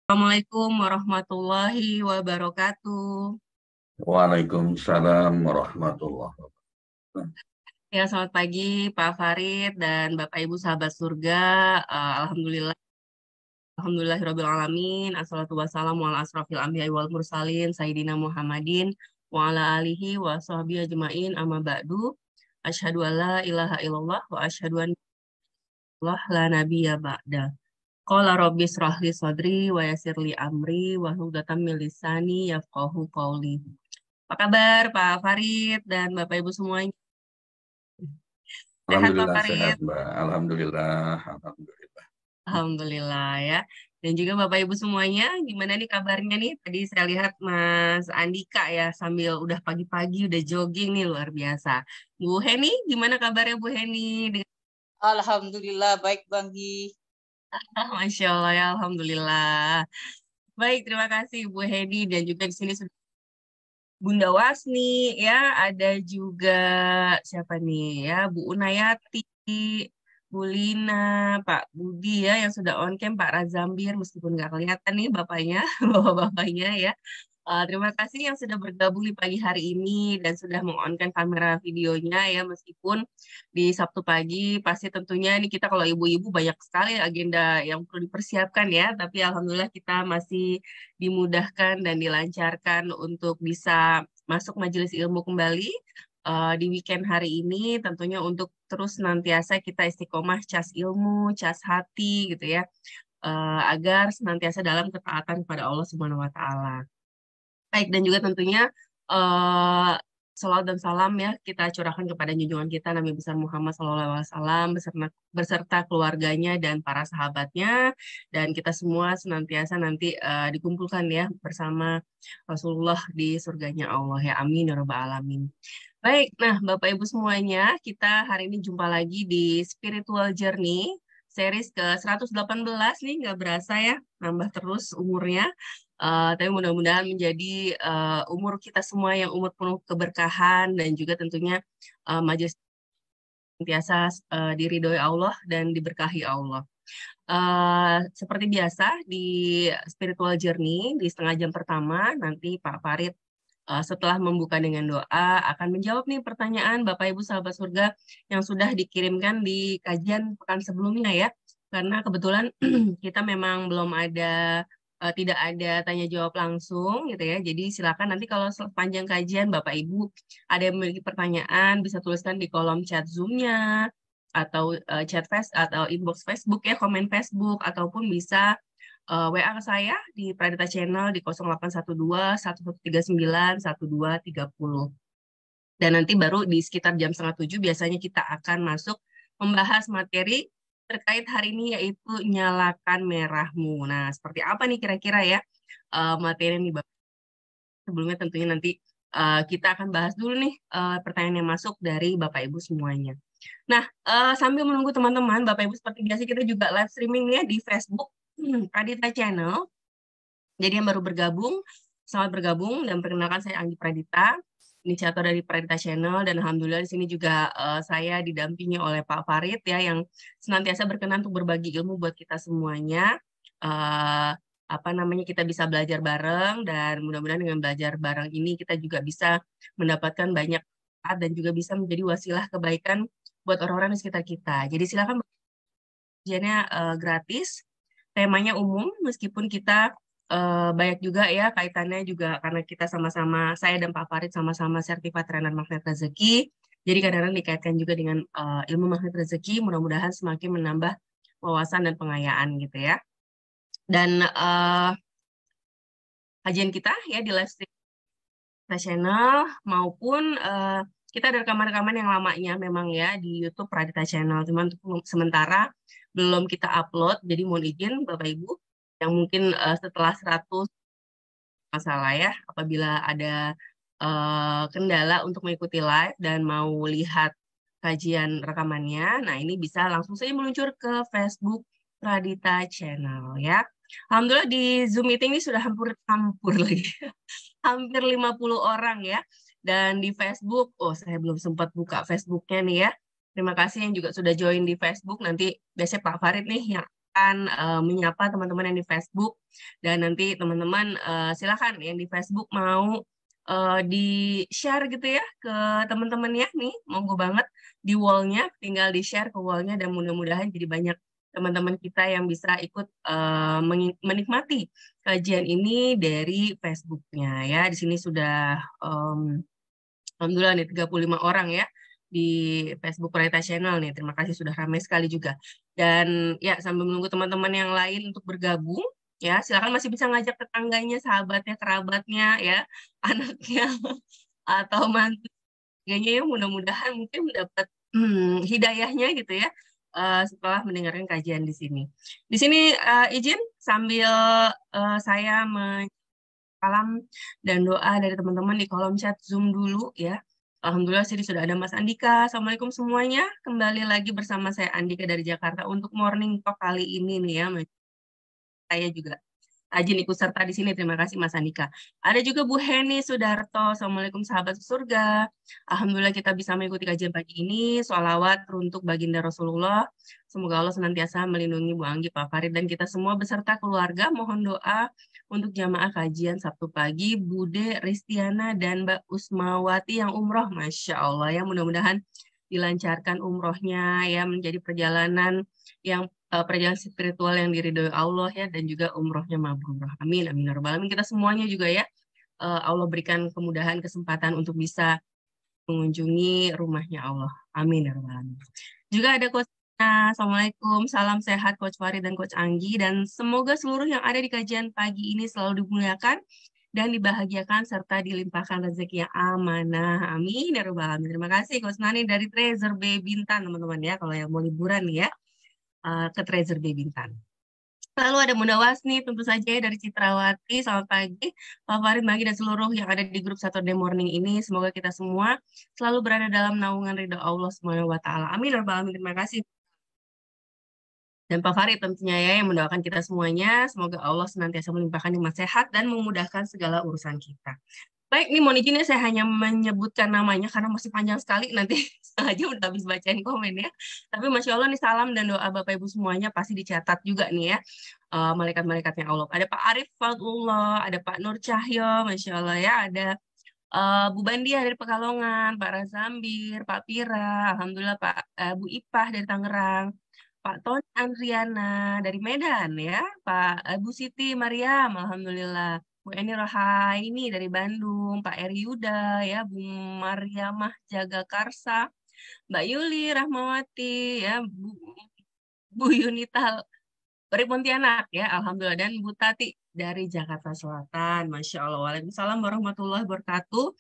Assalamualaikum warahmatullahi wabarakatuh. Waalaikumsalam warahmatullahi wabarakatuh. Ya, selamat pagi Pak Farid dan Bapak Ibu sahabat surga. Alhamdulillah, alhamdulillahirabbil alamin. Assalatu wassalamu ala asrofil anbiya'i wal mursalin sayyidina Muhammadin wa ala alihi wa sahbihi ajmain amma ba'du. Asyhadu an la ilaha illallah wa asyhadu anna Allah la nabiyya ba'da. Qala rabbi israh li sadri wa yassir li amri wa hludatan min lisani yafqahu qawli. Apa kabar Pak Farid dan Bapak Ibu semuanya? Sehat Pak Alhamdulillah sehat, Farid? Mbak. Alhamdulillah, alhamdulillah. Alhamdulillah ya. Dan juga Bapak Ibu semuanya, gimana nih kabarnya nih? Tadi saya lihat Mas Andika ya, sambil udah pagi-pagi, udah jogging nih, luar biasa. Bu Heni, gimana kabarnya Bu Heni? Alhamdulillah baik Bang Gi. Masya Allah ya, Alhamdulillah. Baik, terima kasih Bu Heni. Dan juga di sini sudah Bunda Wasni, ya, ada juga siapa nih ya, Bu Unayati, Bu Lina, Pak Budi ya yang sudah on cam, Pak Razambir meskipun nggak kelihatan nih bapaknya, bapak-bapaknya ya. Terima kasih yang sudah bergabung di pagi hari ini dan sudah meng-on-kan kamera videonya ya meskipun di Sabtu pagi pasti tentunya ini kita kalau ibu-ibu banyak sekali agenda yang perlu dipersiapkan ya, tapi alhamdulillah kita masih dimudahkan dan dilancarkan untuk bisa masuk majelis ilmu kembali di weekend hari ini tentunya untuk terus senantiasa kita istiqomah cas ilmu, cas hati gitu ya, agar senantiasa dalam ketaatan kepada Allah Subhanahu wa taala. Baik, dan juga tentunya eh salawat dan salam ya kita curahkan kepada junjungan kita Nabi besar Muhammad SAW beserta keluarganya dan para sahabatnya, dan kita semua senantiasa nanti dikumpulkan ya bersama Rasulullah di surganya Allah ya, amin ya rabbal alamin. Baik, nah Bapak Ibu semuanya, kita hari ini jumpa lagi di Spiritual Journey series ke 118 nih, nggak berasa ya, nambah terus umurnya. Tapi mudah-mudahan menjadi umur kita semua yang umur penuh keberkahan dan juga tentunya majelis senantiasa diridhoi Allah dan diberkahi Allah. Seperti biasa di Spiritual Journey di setengah jam pertama nanti Pak Farid setelah membuka dengan doa akan menjawab nih pertanyaan Bapak Ibu sahabat surga yang sudah dikirimkan di kajian pekan sebelumnya ya. Karena kebetulan kita memang belum ada tidak ada tanya jawab langsung gitu ya. Jadi silakan nanti kalau sepanjang kajian Bapak Ibu ada yang memiliki pertanyaan bisa tuliskan di kolom chat Zoom-nya atau chat face atau inbox Facebook ya, komen Facebook ataupun bisa WA ke saya di Pradita Channel di 0812 1139 1230. Dan nanti baru di sekitar jam setengah 7 biasanya kita akan masuk membahas materi terkait hari ini yaitu nyalakan merahmu. Nah, seperti apa nih kira-kira ya materi ini? Sebelumnya tentunya nanti kita akan bahas dulu nih pertanyaan yang masuk dari Bapak Ibu semuanya. Nah, sambil menunggu teman-teman, Bapak Ibu seperti biasa kita juga live streaming ya di Facebook Pradita Channel. Jadi yang baru bergabung, selamat bergabung dan perkenalkan saya Anggi Pradita, inisiator dari Pradita Channel, dan alhamdulillah di sini juga saya didampingi oleh Pak Farid ya yang senantiasa berkenan untuk berbagi ilmu buat kita semuanya. Eh, apa namanya, kita bisa belajar bareng dan mudah-mudahan dengan belajar bareng ini kita juga bisa mendapatkan banyak manfaat dan juga bisa menjadi wasilah kebaikan buat orang-orang di sekitar kita. Jadi silakan, kajiannya gratis, temanya umum meskipun kita banyak juga ya kaitannya juga karena kita sama-sama, saya dan Pak Farid sama-sama sertifikat trainer magnet rezeki. Jadi kadang-kadang dikaitkan juga dengan ilmu magnet rezeki, mudah-mudahan semakin menambah wawasan dan pengayaan gitu ya. Dan kajian kita ya di live stream channel maupun kita ada rekaman-rekaman yang lamanya memang ya di YouTube Pradita Channel. Cuman untuk sementara belum kita upload, jadi mohon izin Bapak Ibu yang mungkin setelah 100 masalah ya, apabila ada kendala untuk mengikuti live dan mau lihat kajian rekamannya, nah ini bisa langsung saja meluncur ke Facebook Pradita Channel ya. Alhamdulillah di Zoom meeting ini sudah hampir lagi. Hampir 50 orang ya. Dan di Facebook, oh saya belum sempat buka Facebooknya nih ya. Terima kasih yang juga sudah join di Facebook. Nanti biasanya Pak Farid nih yang akan menyapa teman-teman yang di Facebook, dan nanti teman-teman silakan yang di Facebook mau di-share gitu ya ke teman-temannya nih, monggo banget di wall-nya, tinggal di-share ke wall-nya, dan mudah-mudahan jadi banyak teman-teman kita yang bisa ikut menikmati kajian ini dari Facebook-nya ya. Di sini sudah alhamdulillah nih 35 orang ya di Facebook Prayita Channel nih. Terima kasih sudah ramai sekali juga. Dan ya sambil menunggu teman-teman yang lain untuk bergabung, ya silakan masih bisa ngajak tetangganya, sahabatnya, kerabatnya, ya anaknya atau mantu. Ya mudah-mudahan mungkin dapat hidayahnya gitu ya setelah mendengarkan kajian di sini. Di sini izin sambil saya salam dan doa dari teman-teman di kolom chat Zoom dulu ya. Alhamdulillah sini sudah ada Mas Andika. Assalamualaikum semuanya. Kembali lagi bersama saya Andika dari Jakarta untuk Morning Talk kali ini nih ya. Saya juga rajin ikut serta di sini. Terima kasih Mas Andika. Ada juga Bu Heni Sudarto. Assalamualaikum sahabat surga. Alhamdulillah kita bisa mengikuti kajian pagi ini. Sholawat untuk baginda Rasulullah. Semoga Allah senantiasa melindungi Bu Anggi, Pak Farid, dan kita semua beserta keluarga. Mohon doa untuk jamaah kajian Sabtu pagi, Bude Ristiana dan Mbak Usmawati yang umroh. Masya Allah ya, mudah-mudahan dilancarkan umrohnya ya, menjadi perjalanan yang perjalanan spiritual yang diridhoi Allah ya, dan juga umrohnya mabrur. Amin, amin ya rabbal alamin. Kita semuanya juga ya, Allah berikan kemudahan, kesempatan untuk bisa mengunjungi rumahnya Allah. Amin ya rabbal alamin. Juga ada Coach. Assalamualaikum, salam sehat Coach Farid dan Coach Anggi, dan semoga seluruh yang ada di kajian pagi ini selalu dimuliakan dan dibahagiakan serta dilimpahkan rezeki yang amanah. Amin ya rabbal alamin. Terima kasih Coach Nani dari Treasure Bay Bintan teman-teman ya, kalau yang mau liburan nih ya ke Treasure Bay Bintan. Lalu ada Bunda Wasni tentu saja ya dari Citrawati. Selamat pagi Pak Farid, Magi, dan seluruh yang ada di grup Saturday Morning ini. Semoga kita semua selalu berada dalam naungan ridha Allah Subhanahu wa taala. Amin ya rabbal alamin. Terima kasih. Dan Pak Farid tentunya ya yang mendoakan kita semuanya, semoga Allah senantiasa melimpahkan nikmat sehat dan memudahkan segala urusan kita. Baik, nih mohon izin ya saya hanya menyebutkan namanya karena masih panjang sekali, nanti setengah jam udah habis bacain komen ya. Tapi Masya Allah nih salam dan doa Bapak Ibu semuanya pasti dicatat juga nih ya, malaikat-malaikatnya Allah. Ada Pak Arif Fadullah, ada Pak Nur Cahyo, Masya Allah ya, ada Bu Bandia dari Pekalongan, Pak Razambir, Pak Pira, Alhamdulillah Pak Bu Ipah dari Tangerang, Pak Tony Andriana dari Medan ya, Pak Bu Siti Mariam, Alhamdulillah, Bu Eni Rahaini dari Bandung, Pak Eri Yuda ya, Bu Mariamah Jagakarsa, Mbak Yuli Rahmawati ya, Bu Yunita dari Pontianak ya, Alhamdulillah, dan Bu Tati dari Jakarta Selatan, Masya Allah. Waalaikumsalam warahmatullahi wabarakatuh.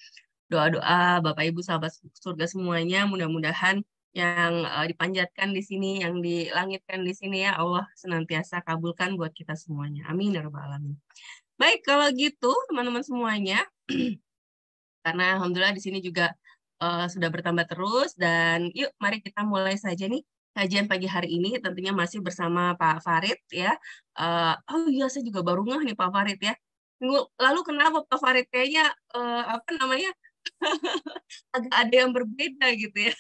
Doa-doa Bapak Ibu sahabat surga semuanya, mudah-mudahan yang dipanjatkan di sini, yang dilangitkan di sini ya Allah senantiasa kabulkan buat kita semuanya. Amin ya rabbal alamin. Baik, kalau gitu teman-teman semuanya, karena alhamdulillah di sini juga sudah bertambah terus, dan yuk mari kita mulai saja nih kajian pagi hari ini, tentunya masih bersama Pak Farid ya. Oh iya, saya juga baru ngeh nih Pak Farid ya. Minggu lalu kenapa Pak Farid kayaknya apa namanya agak ada yang berbeda gitu ya.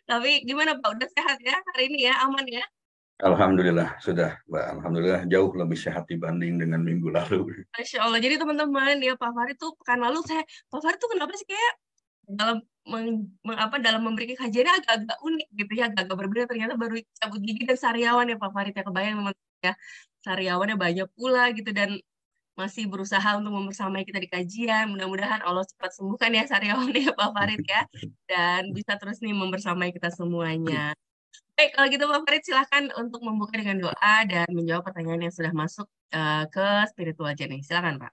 Tapi gimana Pak, udah sehat ya hari ini ya, aman ya? Alhamdulillah sudah, Mbak. Alhamdulillah jauh lebih sehat dibanding dengan minggu lalu. Masya Allah. Jadi teman-teman ya, Pak Farid tuh pekan lalu Pak Farid tuh kenapa sih kayak dalam memberikan kajiannya agak-agak unik gitu ya, agak-agak berbeda. Ternyata baru cabut gigi dan sariawan ya Pak Farid ya, kebayang teman ya, sariawannya banyak pula gitu, dan masih berusaha untuk membersamai kita di kajian. Mudah-mudahan Allah cepat sembuhkan ya sariawannya Pak Farid ya, dan bisa terus nih membersamai kita semuanya. Baik, kalau gitu Pak Farid silahkan untuk membuka dengan doa dan menjawab pertanyaan yang sudah masuk ke spiritual journey. Silakan Pak.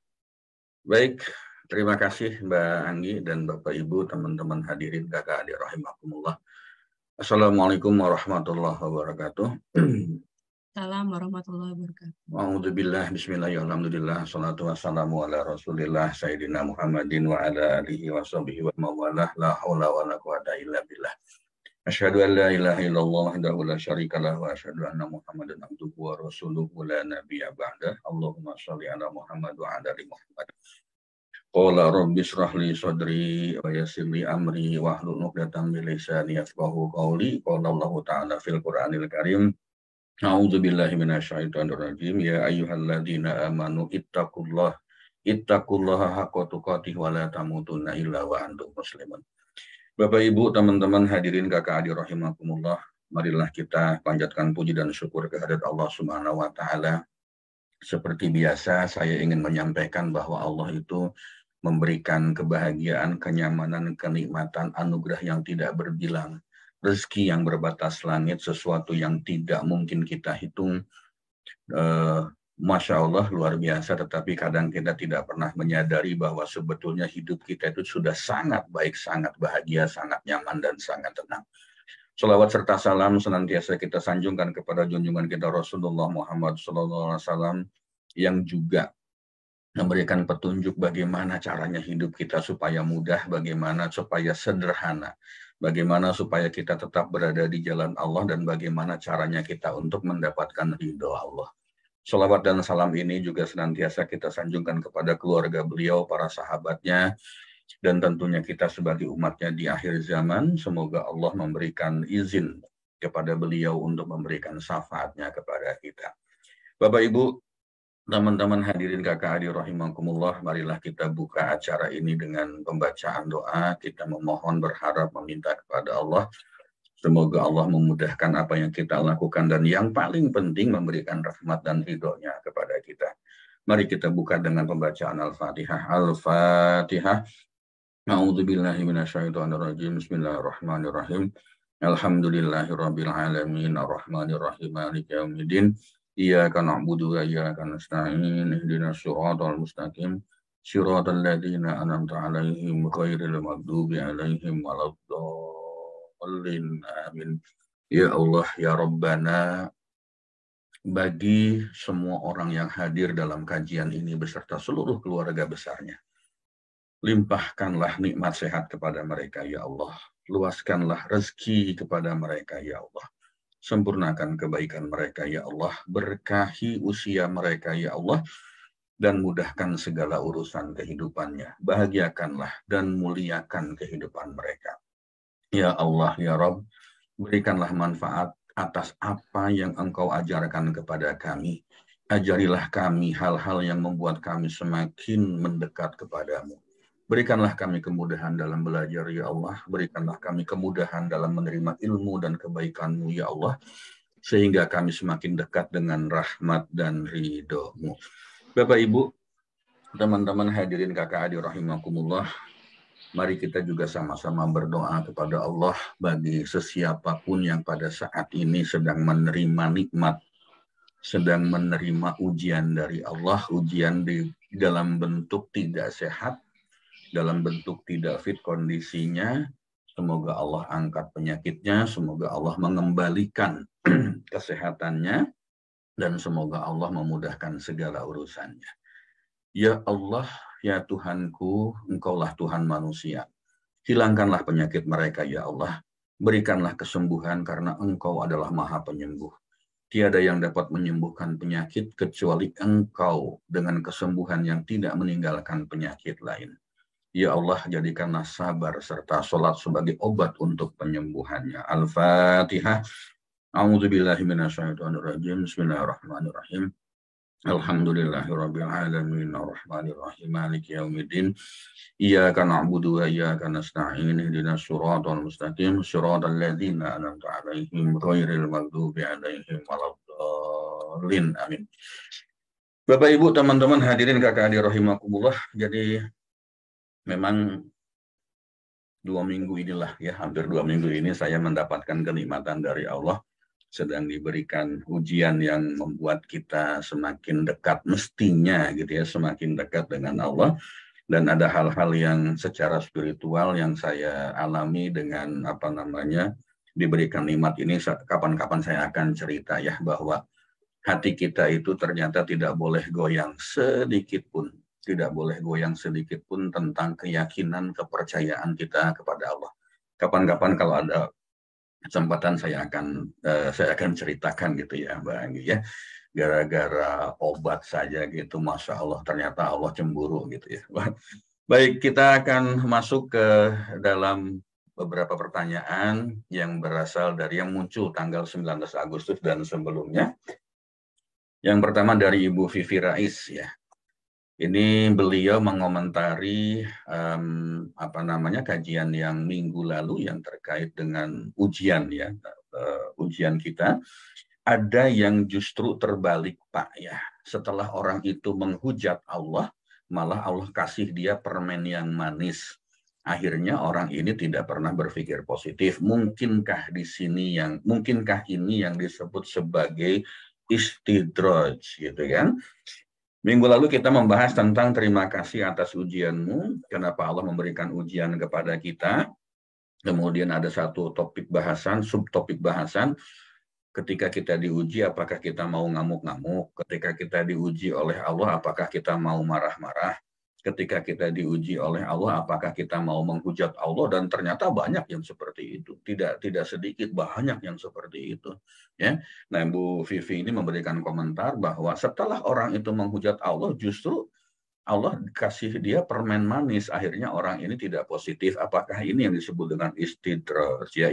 Baik, terima kasih Mbak Anggi dan Bapak Ibu, teman-teman hadirin kakak adik rahimakumullah. Assalamualaikum warahmatullahi wabarakatuh. Assalamualaikum warahmatullahi wabarakatuh. Alhamdulillah, bismillahirrahmanirrahim. Salatu wassalamu ala rasulillah Sayyidina Muhammadin wa ala alihi wa sahbihi wa mawalah. La hawla wa la quwata illa billah. Asyhadu an la ilaha illallah wahdahu la syarikalah wa asyhadu anna Muhammadan abduhu wa rasuluhu la nabiyya ba'dah. Allahumma shalli ala Muhammad wa ala ali Muhammad. Qala rabbi shrah li sadri wa yassir li amri wahlul 'uqdatam min lisani yafqahu qawli. Qala Allah ta'ala fil Qur'anil Karim. A'udzubillahi minasyaitonirrajim. Ya ayyuhalladzina amanu ittaqullaha haqqa tuqatih wa la tamutunna illa wa antum muslimun. Bapak Ibu, teman-teman hadirin kakak adik rahimakumullah, marilah kita panjatkan puji dan syukur kehadirat Allah Subhanahu wa taala. Seperti biasa, saya ingin menyampaikan bahwa Allah itu memberikan kebahagiaan, kenyamanan, kenikmatan, anugerah yang tidak berbilang, rezeki yang berbatas langit, sesuatu yang tidak mungkin kita hitung. Masya Allah, luar biasa, tetapi kadang kita tidak pernah menyadari bahwa sebetulnya hidup kita itu sudah sangat baik, sangat bahagia, sangat nyaman, dan sangat tenang. Salawat serta salam senantiasa kita sanjungkan kepada junjungan kita Rasulullah Muhammad SAW yang juga memberikan petunjuk bagaimana caranya hidup kita supaya mudah, bagaimana supaya sederhana, bagaimana supaya kita tetap berada di jalan Allah, dan bagaimana caranya kita untuk mendapatkan ridho Allah. Salawat dan salam ini juga senantiasa kita sanjungkan kepada keluarga beliau, para sahabatnya, dan tentunya kita sebagai umatnya di akhir zaman. Semoga Allah memberikan izin kepada beliau untuk memberikan syafaatnya kepada kita. Bapak Ibu, teman-teman hadirin kakak adik rahimakumullah, marilah kita buka acara ini dengan pembacaan doa. Kita memohon, berharap, meminta kepada Allah. Semoga Allah memudahkan apa yang kita lakukan, dan yang paling penting memberikan rahmat dan ridhonya kepada kita. Mari kita buka dengan pembacaan Al-Fatihah. Al-Fatihah. A'udzubillahi minasyaitonirrajim. Bismillahirrahmanirrahim. Alhamdulillahirabbil alamin arrahmanirrahim maliki yaumiddin. Iyyaka na'budu wa iyyaka nasta'in. Ihdinas siratal mustaqim. Shiratal ladzina an'amta 'alaihim ghairil maghdubi 'alaihim waladdallin. Amin. Ya Allah, ya Rabbana, bagi semua orang yang hadir dalam kajian ini beserta seluruh keluarga besarnya, limpahkanlah nikmat sehat kepada mereka, ya Allah. Luaskanlah rezeki kepada mereka, ya Allah. Sempurnakan kebaikan mereka, ya Allah. Berkahi usia mereka, ya Allah. Dan mudahkan segala urusan kehidupannya. Bahagiakanlah dan muliakan kehidupan mereka. Ya Allah, ya Rabb, berikanlah manfaat atas apa yang Engkau ajarkan kepada kami. Ajarilah kami hal-hal yang membuat kami semakin mendekat kepadamu. Berikanlah kami kemudahan dalam belajar, ya Allah. Berikanlah kami kemudahan dalam menerima ilmu dan kebaikan-Mu, ya Allah. Sehingga kami semakin dekat dengan rahmat dan ridho-Mu. Bapak, Ibu, teman-teman hadirin kakak adik rahimakumullah, mari kita juga sama-sama berdoa kepada Allah bagi sesiapapun yang pada saat ini sedang menerima nikmat, sedang menerima ujian dari Allah, ujian di dalam bentuk tidak sehat, dalam bentuk tidak fit kondisinya. Semoga Allah angkat penyakitnya, semoga Allah mengembalikan kesehatannya, dan semoga Allah memudahkan segala urusannya. Ya Allah, ya Tuhanku, Engkaulah Tuhan manusia. Hilangkanlah penyakit mereka, ya Allah. Berikanlah kesembuhan karena Engkau adalah Maha Penyembuh. Tiada yang dapat menyembuhkan penyakit kecuali Engkau dengan kesembuhan yang tidak meninggalkan penyakit lain. Ya Allah, jadikanlah sabar serta sholat sebagai obat untuk penyembuhannya. Al-Fatihah. A'udzubillahi minasyaitonirrajim. Bismillahirrahmanirrahim. Alhamdulillahirabbil alamin arrahmanirrahim maliki yaumiddin. Iyyaka na'budu wa iyyaka nasta'in. Ihdinas siratal mustaqim. Shiratal ladzina an'amta 'alaihim ghairil maghdubi 'alaihim waladdallin. Amin. Bapak Ibu, teman-teman hadirin kakak adik rahimakumullah, jadi memang 2 minggu inilah ya, hampir 2 minggu ini saya mendapatkan kenikmatan dari Allah. Sedang diberikan ujian yang membuat kita semakin dekat, mestinya gitu ya, semakin dekat dengan Allah. Dan ada hal-hal yang secara spiritual yang saya alami dengan diberikan nikmat ini. Kapan-kapan saya akan cerita ya, bahwa hati kita itu ternyata tidak boleh goyang sedikit pun. Tidak boleh goyang sedikit pun tentang keyakinan, kepercayaan kita kepada Allah. Kapan-kapan kalau ada kesempatan saya akan ceritakan gitu ya, Mbak Anggi ya. Gara-gara obat saja gitu, Masya Allah, ternyata Allah cemburu gitu ya. Baik, kita akan masuk ke dalam beberapa pertanyaan yang berasal dari yang muncul tanggal 19 Agustus dan sebelumnya. Yang pertama dari Ibu Vivi Rais ya. Ini beliau mengomentari kajian yang minggu lalu yang terkait dengan ujian ya, ujian kita. Ada yang justru terbalik Pak ya. Setelah orang itu menghujat Allah, malah Allah kasih dia permen yang manis. Akhirnya orang ini tidak pernah berpikir positif. Mungkinkah ini yang disebut sebagai istidraj gitu kan? Minggu lalu kita membahas tentang terima kasih atas ujianmu, kenapa Allah memberikan ujian kepada kita. Kemudian ada satu topik bahasan, subtopik bahasan, ketika kita diuji apakah kita mau ngamuk-ngamuk, ketika kita diuji oleh Allah apakah kita mau marah-marah, ketika kita diuji oleh Allah apakah kita mau menghujat Allah, dan ternyata banyak yang seperti itu, tidak sedikit, banyak yang seperti itu ya. Nah, Bu Vivi ini memberikan komentar bahwa setelah orang itu menghujat Allah, justru Allah kasih dia permen manis, akhirnya orang ini tidak positif. Apakah ini yang disebut dengan istidraj ya?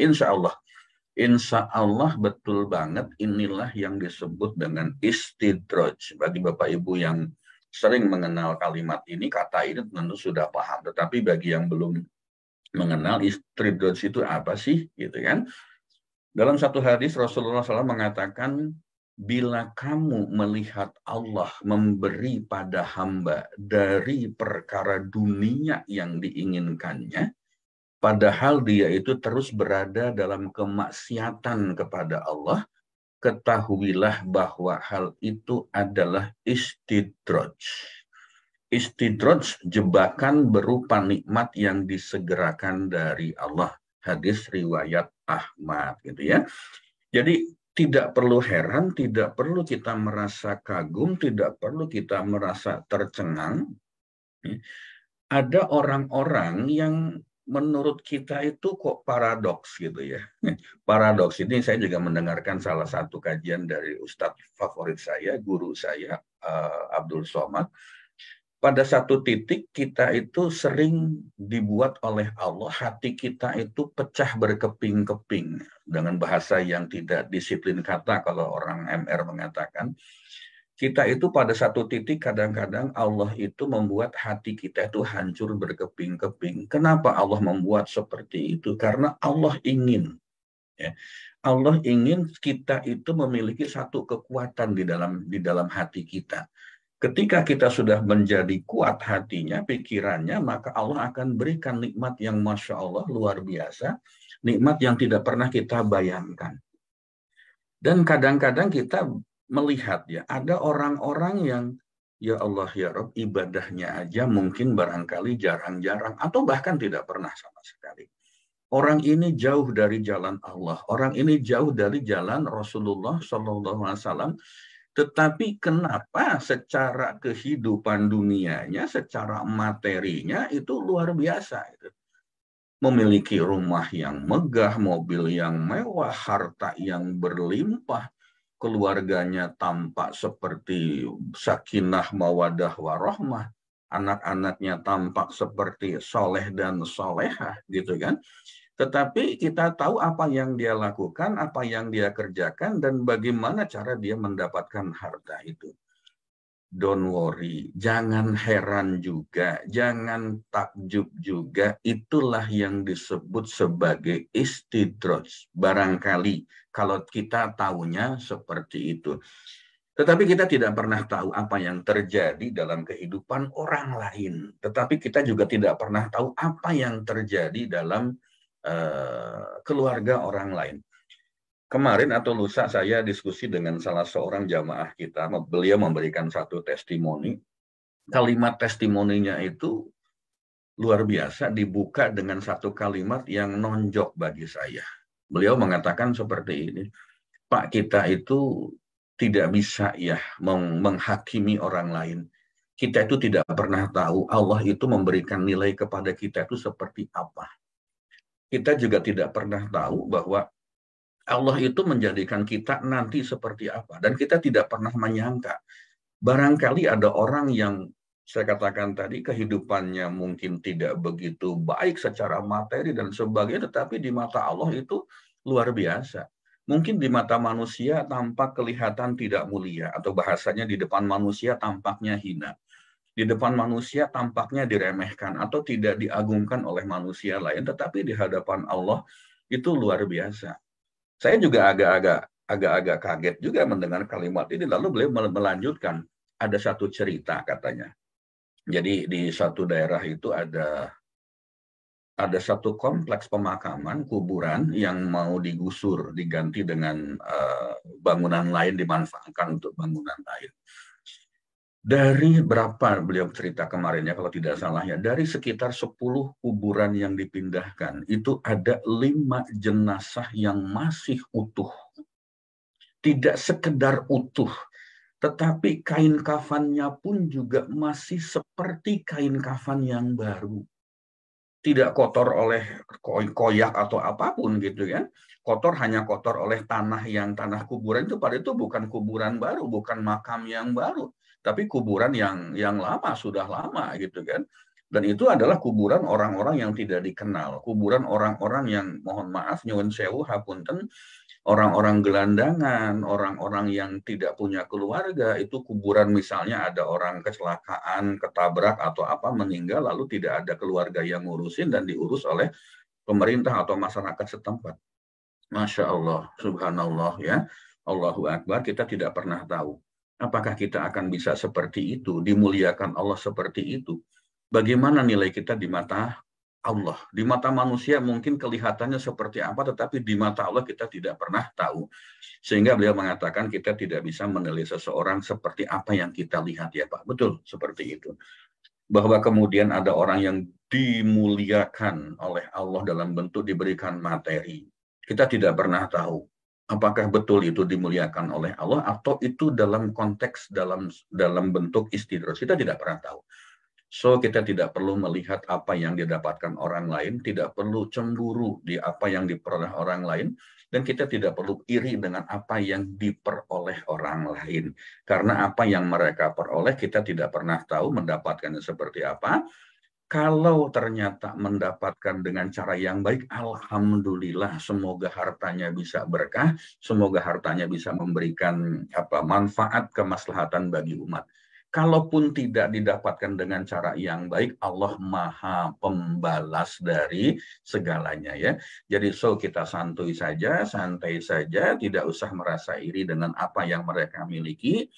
Insya Allah betul banget, inilah yang disebut dengan istidraj. Bagi Bapak Ibu yang sering mengenal kalimat ini, kata ini tentu sudah paham. Tetapi bagi yang belum mengenal istidraj itu apa sih, gitu kan? Dalam satu hadis Rasulullah SAW mengatakan, bila kamu melihat Allah memberi pada hamba dari perkara dunia yang diinginkannya, padahal dia itu terus berada dalam kemaksiatan kepada Allah, ketahuilah bahwa hal itu adalah istidraj. Istidraj, jebakan berupa nikmat yang disegerakan dari Allah. Hadis riwayat Ahmad gitu ya. Jadi tidak perlu heran, tidak perlu kita merasa kagum, tidak perlu kita merasa tercengang. Ada orang-orang yang menurut kita itu kok paradoks gitu ya. Paradoks ini saya juga mendengarkan salah satu kajian dari Ustadz favorit saya, guru saya, Abdul Somad. Pada satu titik kita itu sering dibuat oleh Allah, hati kita itu pecah berkeping-keping. Dengan bahasa yang tidak disiplin kata, kalau orang MR mengatakan, kita itu pada satu titik kadang-kadang Allah itu membuat hati kita itu hancur berkeping-keping. Kenapa Allah membuat seperti itu? Karena Allah ingin. Ya, Allah ingin kita itu memiliki satu kekuatan di dalam hati kita. Ketika kita sudah menjadi kuat hatinya, pikirannya, maka Allah akan berikan nikmat yang Masya Allah luar biasa. Nikmat yang tidak pernah kita bayangkan. Dan kadang-kadang kita melihat ya, ada orang-orang yang ya Allah ya Rabb, ibadahnya aja mungkin barangkali jarang-jarang atau bahkan tidak pernah sama sekali. Orang ini jauh dari jalan Allah, orang ini jauh dari jalan Rasulullah SAW. Tetapi kenapa secara kehidupan dunianya, secara materinya itu luar biasa. Memiliki rumah yang megah, mobil yang mewah, harta yang berlimpah, keluarganya tampak seperti sakinah mawadah warohmah, anak-anaknya tampak seperti soleh dan solehah, gitu kan. Tetapi kita tahu apa yang dia lakukan, apa yang dia kerjakan, dan bagaimana cara dia mendapatkan harta itu. Don't worry, jangan heran juga, jangan takjub juga, itulah yang disebut sebagai istidraj. Barangkali kalau kita tahunya seperti itu. Tetapi kita tidak pernah tahu apa yang terjadi dalam kehidupan orang lain. Tetapi kita juga tidak pernah tahu apa yang terjadi dalam keluarga orang lain. Kemarin atau lusa saya diskusi dengan salah seorang jamaah kita, beliau memberikan satu testimoni. Kalimat testimoninya itu luar biasa, dibuka dengan satu kalimat yang nonjok bagi saya. Beliau mengatakan seperti ini, Pak, kita itu tidak bisa ya menghakimi orang lain. Kita itu tidak pernah tahu Allah itu memberikan nilai kepada kita itu seperti apa. Kita juga tidak pernah tahu bahwa Allah itu menjadikan kita nanti seperti apa. Dan kita tidak pernah menyangka. Barangkali ada orang yang saya katakan tadi, kehidupannya mungkin tidak begitu baik secara materi dan sebagainya, tetapi di mata Allah itu luar biasa. Mungkin di mata manusia tampak kelihatan tidak mulia, atau bahasanya di depan manusia tampaknya hina. Di depan manusia tampaknya diremehkan atau tidak diagungkan oleh manusia lain, tetapi di hadapan Allah itu luar biasa. Saya juga agak-agak kaget juga mendengar kalimat ini, lalu beliau melanjutkan, ada satu cerita katanya. Jadi di satu daerah itu ada satu kompleks pemakaman, kuburan yang mau digusur, diganti dengan bangunan lain, dimanfaatkan untuk bangunan lain. Dari berapa beliau cerita kemarin ya, kalau tidak salah ya, dari sekitar 10 kuburan yang dipindahkan, itu ada 5 jenazah yang masih utuh. Tidak sekedar utuh, tetapi kain kafannya pun juga masih seperti kain kafan yang baru. Tidak kotor oleh koyak atau apapun gitu kan. Hanya kotor oleh tanah kuburan itu, pada itu bukan kuburan baru, bukan makam yang baru, tapi kuburan yang lama, sudah lama gitu kan. Dan itu adalah kuburan orang-orang yang tidak dikenal, kuburan orang-orang yang, mohon maaf, nyuwun sewu hapunten, orang-orang gelandangan, orang-orang yang tidak punya keluarga. Itu kuburan, misalnya ada orang kecelakaan, ketabrak atau apa, meninggal, lalu tidak ada keluarga yang ngurusin dan diurus oleh pemerintah atau masyarakat setempat. Masya Allah, subhanallah ya, Allahu Akbar, kita tidak pernah tahu apakah kita akan bisa seperti itu, dimuliakan Allah seperti itu. Bagaimana nilai kita di mata Allah. Di mata manusia mungkin kelihatannya seperti apa, tetapi di mata Allah kita tidak pernah tahu. Sehingga beliau mengatakan kita tidak bisa menilai seseorang seperti apa yang kita lihat ya Pak. Betul, seperti itu. Bahwa kemudian ada orang yang dimuliakan oleh Allah dalam bentuk diberikan materi. Kita tidak pernah tahu apakah betul itu dimuliakan oleh Allah atau itu dalam konteks dalam bentuk istidraj. Kita tidak pernah tahu. So, kita tidak perlu melihat apa yang didapatkan orang lain, tidak perlu cemburu di apa yang diperoleh orang lain, dan kita tidak perlu iri dengan apa yang diperoleh orang lain. Karena apa yang mereka peroleh, kita tidak pernah tahu mendapatkannya seperti apa. Kalau ternyata mendapatkan dengan cara yang baik, alhamdulillah, semoga hartanya bisa berkah, semoga hartanya bisa memberikan manfaat kemaslahatan bagi umat. Kalaupun tidak didapatkan dengan cara yang baik, Allah Maha Pembalas dari segalanya ya. Jadi kita santai saja, tidak usah merasa iri dengan apa yang mereka miliki.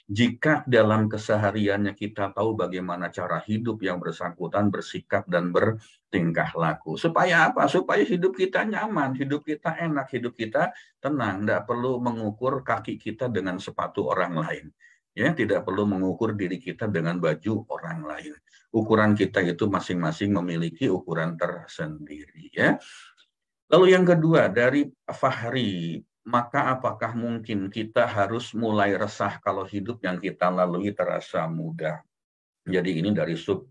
Jika dalam kesehariannya kita tahu bagaimana cara hidup yang bersangkutan, bersikap dan bertingkah laku. Supaya apa? Supaya hidup kita nyaman, hidup kita enak, hidup kita tenang. Tidak perlu mengukur kaki kita dengan sepatu orang lain. Ya, tidak perlu mengukur diri kita dengan baju orang lain. Ukuran kita itu masing-masing memiliki ukuran tersendiri. Ya. Lalu yang kedua, dari Fahri, maka apakah mungkin kita harus mulai resah kalau hidup yang kita lalui terasa mudah? Jadi ini dari sub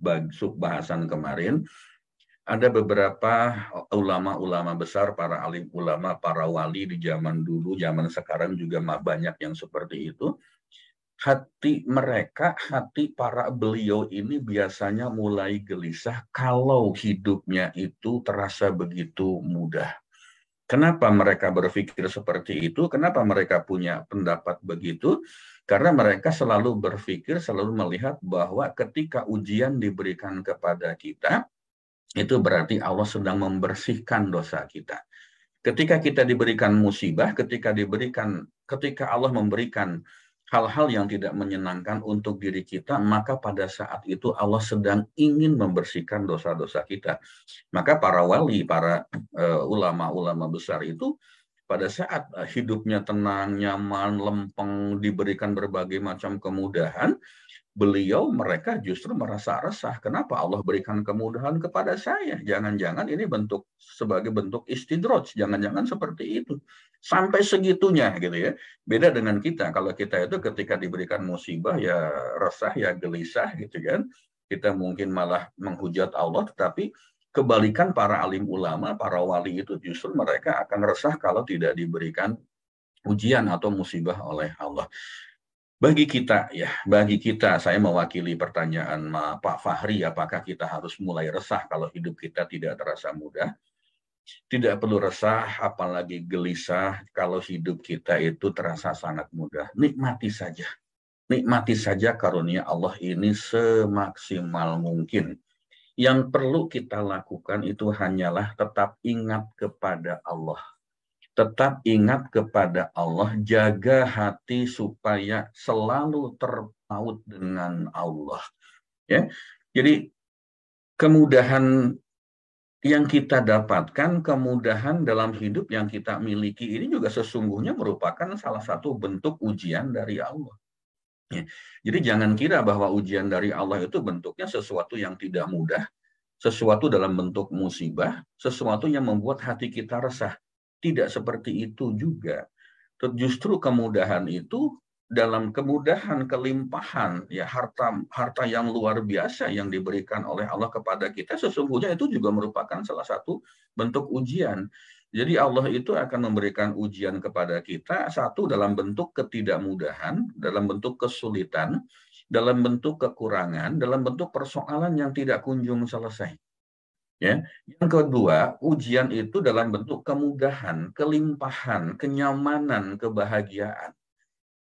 bahasan kemarin. Ada beberapa ulama-ulama besar, para alim ulama, para wali di zaman dulu, zaman sekarang juga banyak yang seperti itu. Hati para beliau ini biasanya mulai gelisah kalau hidupnya itu terasa begitu mudah. Kenapa mereka berpikir seperti itu? Kenapa mereka punya pendapat begitu? Karena mereka selalu berpikir, selalu melihat bahwa ketika ujian diberikan kepada kita, itu berarti Allah sedang membersihkan dosa kita. Ketika kita diberikan musibah, ketika Allah memberikan hal-hal yang tidak menyenangkan untuk diri kita, maka pada saat itu Allah sedang ingin membersihkan dosa-dosa kita. Maka para wali, para ulama-ulama besar itu pada saat hidupnya tenang, nyaman, lempeng, diberikan berbagai macam kemudahan, mereka justru merasa resah. Kenapa Allah berikan kemudahan kepada saya? Jangan-jangan ini sebagai bentuk istidraj. Jangan-jangan seperti itu. Sampai segitunya gitu ya. Beda dengan kita. Kalau kita itu ketika diberikan musibah ya resah, ya gelisah gitu kan. Kita mungkin malah menghujat Allah, tetapi kebalikan para alim ulama, para wali itu justru mereka akan resah kalau tidak diberikan ujian atau musibah oleh Allah. Bagi kita, saya mewakili pertanyaan Pak Fahri, apakah kita harus mulai resah kalau hidup kita tidak terasa mudah? Tidak perlu resah, apalagi gelisah kalau hidup kita itu terasa sangat mudah. Nikmati saja. Nikmati saja karunia Allah ini semaksimal mungkin. Yang perlu kita lakukan itu hanyalah tetap ingat kepada Allah. Tetap ingat kepada Allah, jaga hati supaya selalu terpaut dengan Allah. Ya, jadi kemudahan yang kita dapatkan, kemudahan dalam hidup yang kita miliki ini juga sesungguhnya merupakan salah satu bentuk ujian dari Allah. Ya. Jadi jangan kira bahwa ujian dari Allah itu bentuknya sesuatu yang tidak mudah, sesuatu dalam bentuk musibah, sesuatu yang membuat hati kita resah. Tidak seperti itu juga. Justru kemudahan itu dalam kemudahan, kelimpahan, ya harta yang luar biasa yang diberikan oleh Allah kepada kita, sesungguhnya itu juga merupakan salah satu bentuk ujian. Jadi Allah itu akan memberikan ujian kepada kita, satu dalam bentuk ketidakmudahan, dalam bentuk kesulitan, dalam bentuk kekurangan, dalam bentuk persoalan yang tidak kunjung selesai. Ya. Yang kedua, ujian itu dalam bentuk kemudahan, kelimpahan, kenyamanan, kebahagiaan.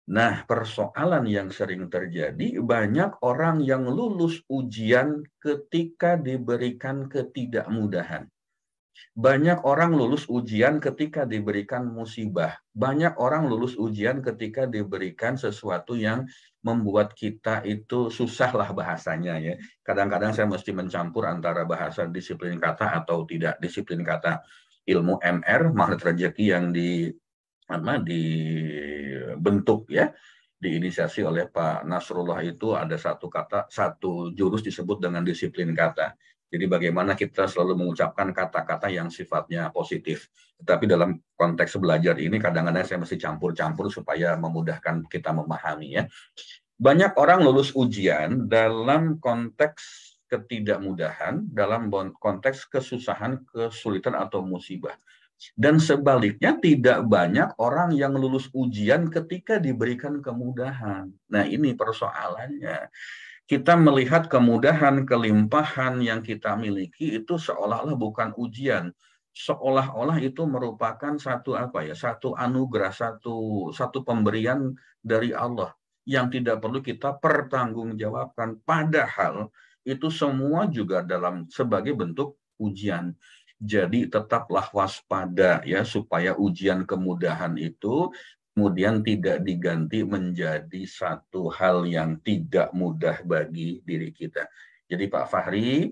Nah, persoalan yang sering terjadi, banyak orang yang lulus ujian ketika diberikan ketidakmudahan. Banyak orang lulus ujian ketika diberikan musibah. Banyak orang lulus ujian ketika diberikan sesuatu yang membuat kita itu susah lah bahasanya ya. Kadang-kadang saya mesti mencampur antara bahasa disiplin kata atau tidak disiplin kata. Ilmu MR, magnet rezeki yang dibentuk ya, diinisiasi oleh Pak Nasrullah itu ada satu jurus disebut dengan disiplin kata. Jadi bagaimana kita selalu mengucapkan kata-kata yang sifatnya positif. Tetapi dalam konteks belajar ini kadang-kadang saya mesti campur-campur supaya memudahkan kita memahami ya. Banyak orang lulus ujian dalam konteks ketidakmudahan, dalam konteks kesusahan, kesulitan atau musibah. Dan sebaliknya tidak banyak orang yang lulus ujian ketika diberikan kemudahan. Nah ini persoalannya. Kita melihat kemudahan, kelimpahan yang kita miliki itu seolah-olah bukan ujian, seolah-olah itu merupakan satu anugerah, satu pemberian dari Allah yang tidak perlu kita pertanggungjawabkan. Padahal itu semua juga sebagai bentuk ujian. Jadi tetaplah waspada ya supaya ujian kemudahan itu kemudian tidak diganti menjadi satu hal yang tidak mudah bagi diri kita. Jadi Pak Fahri,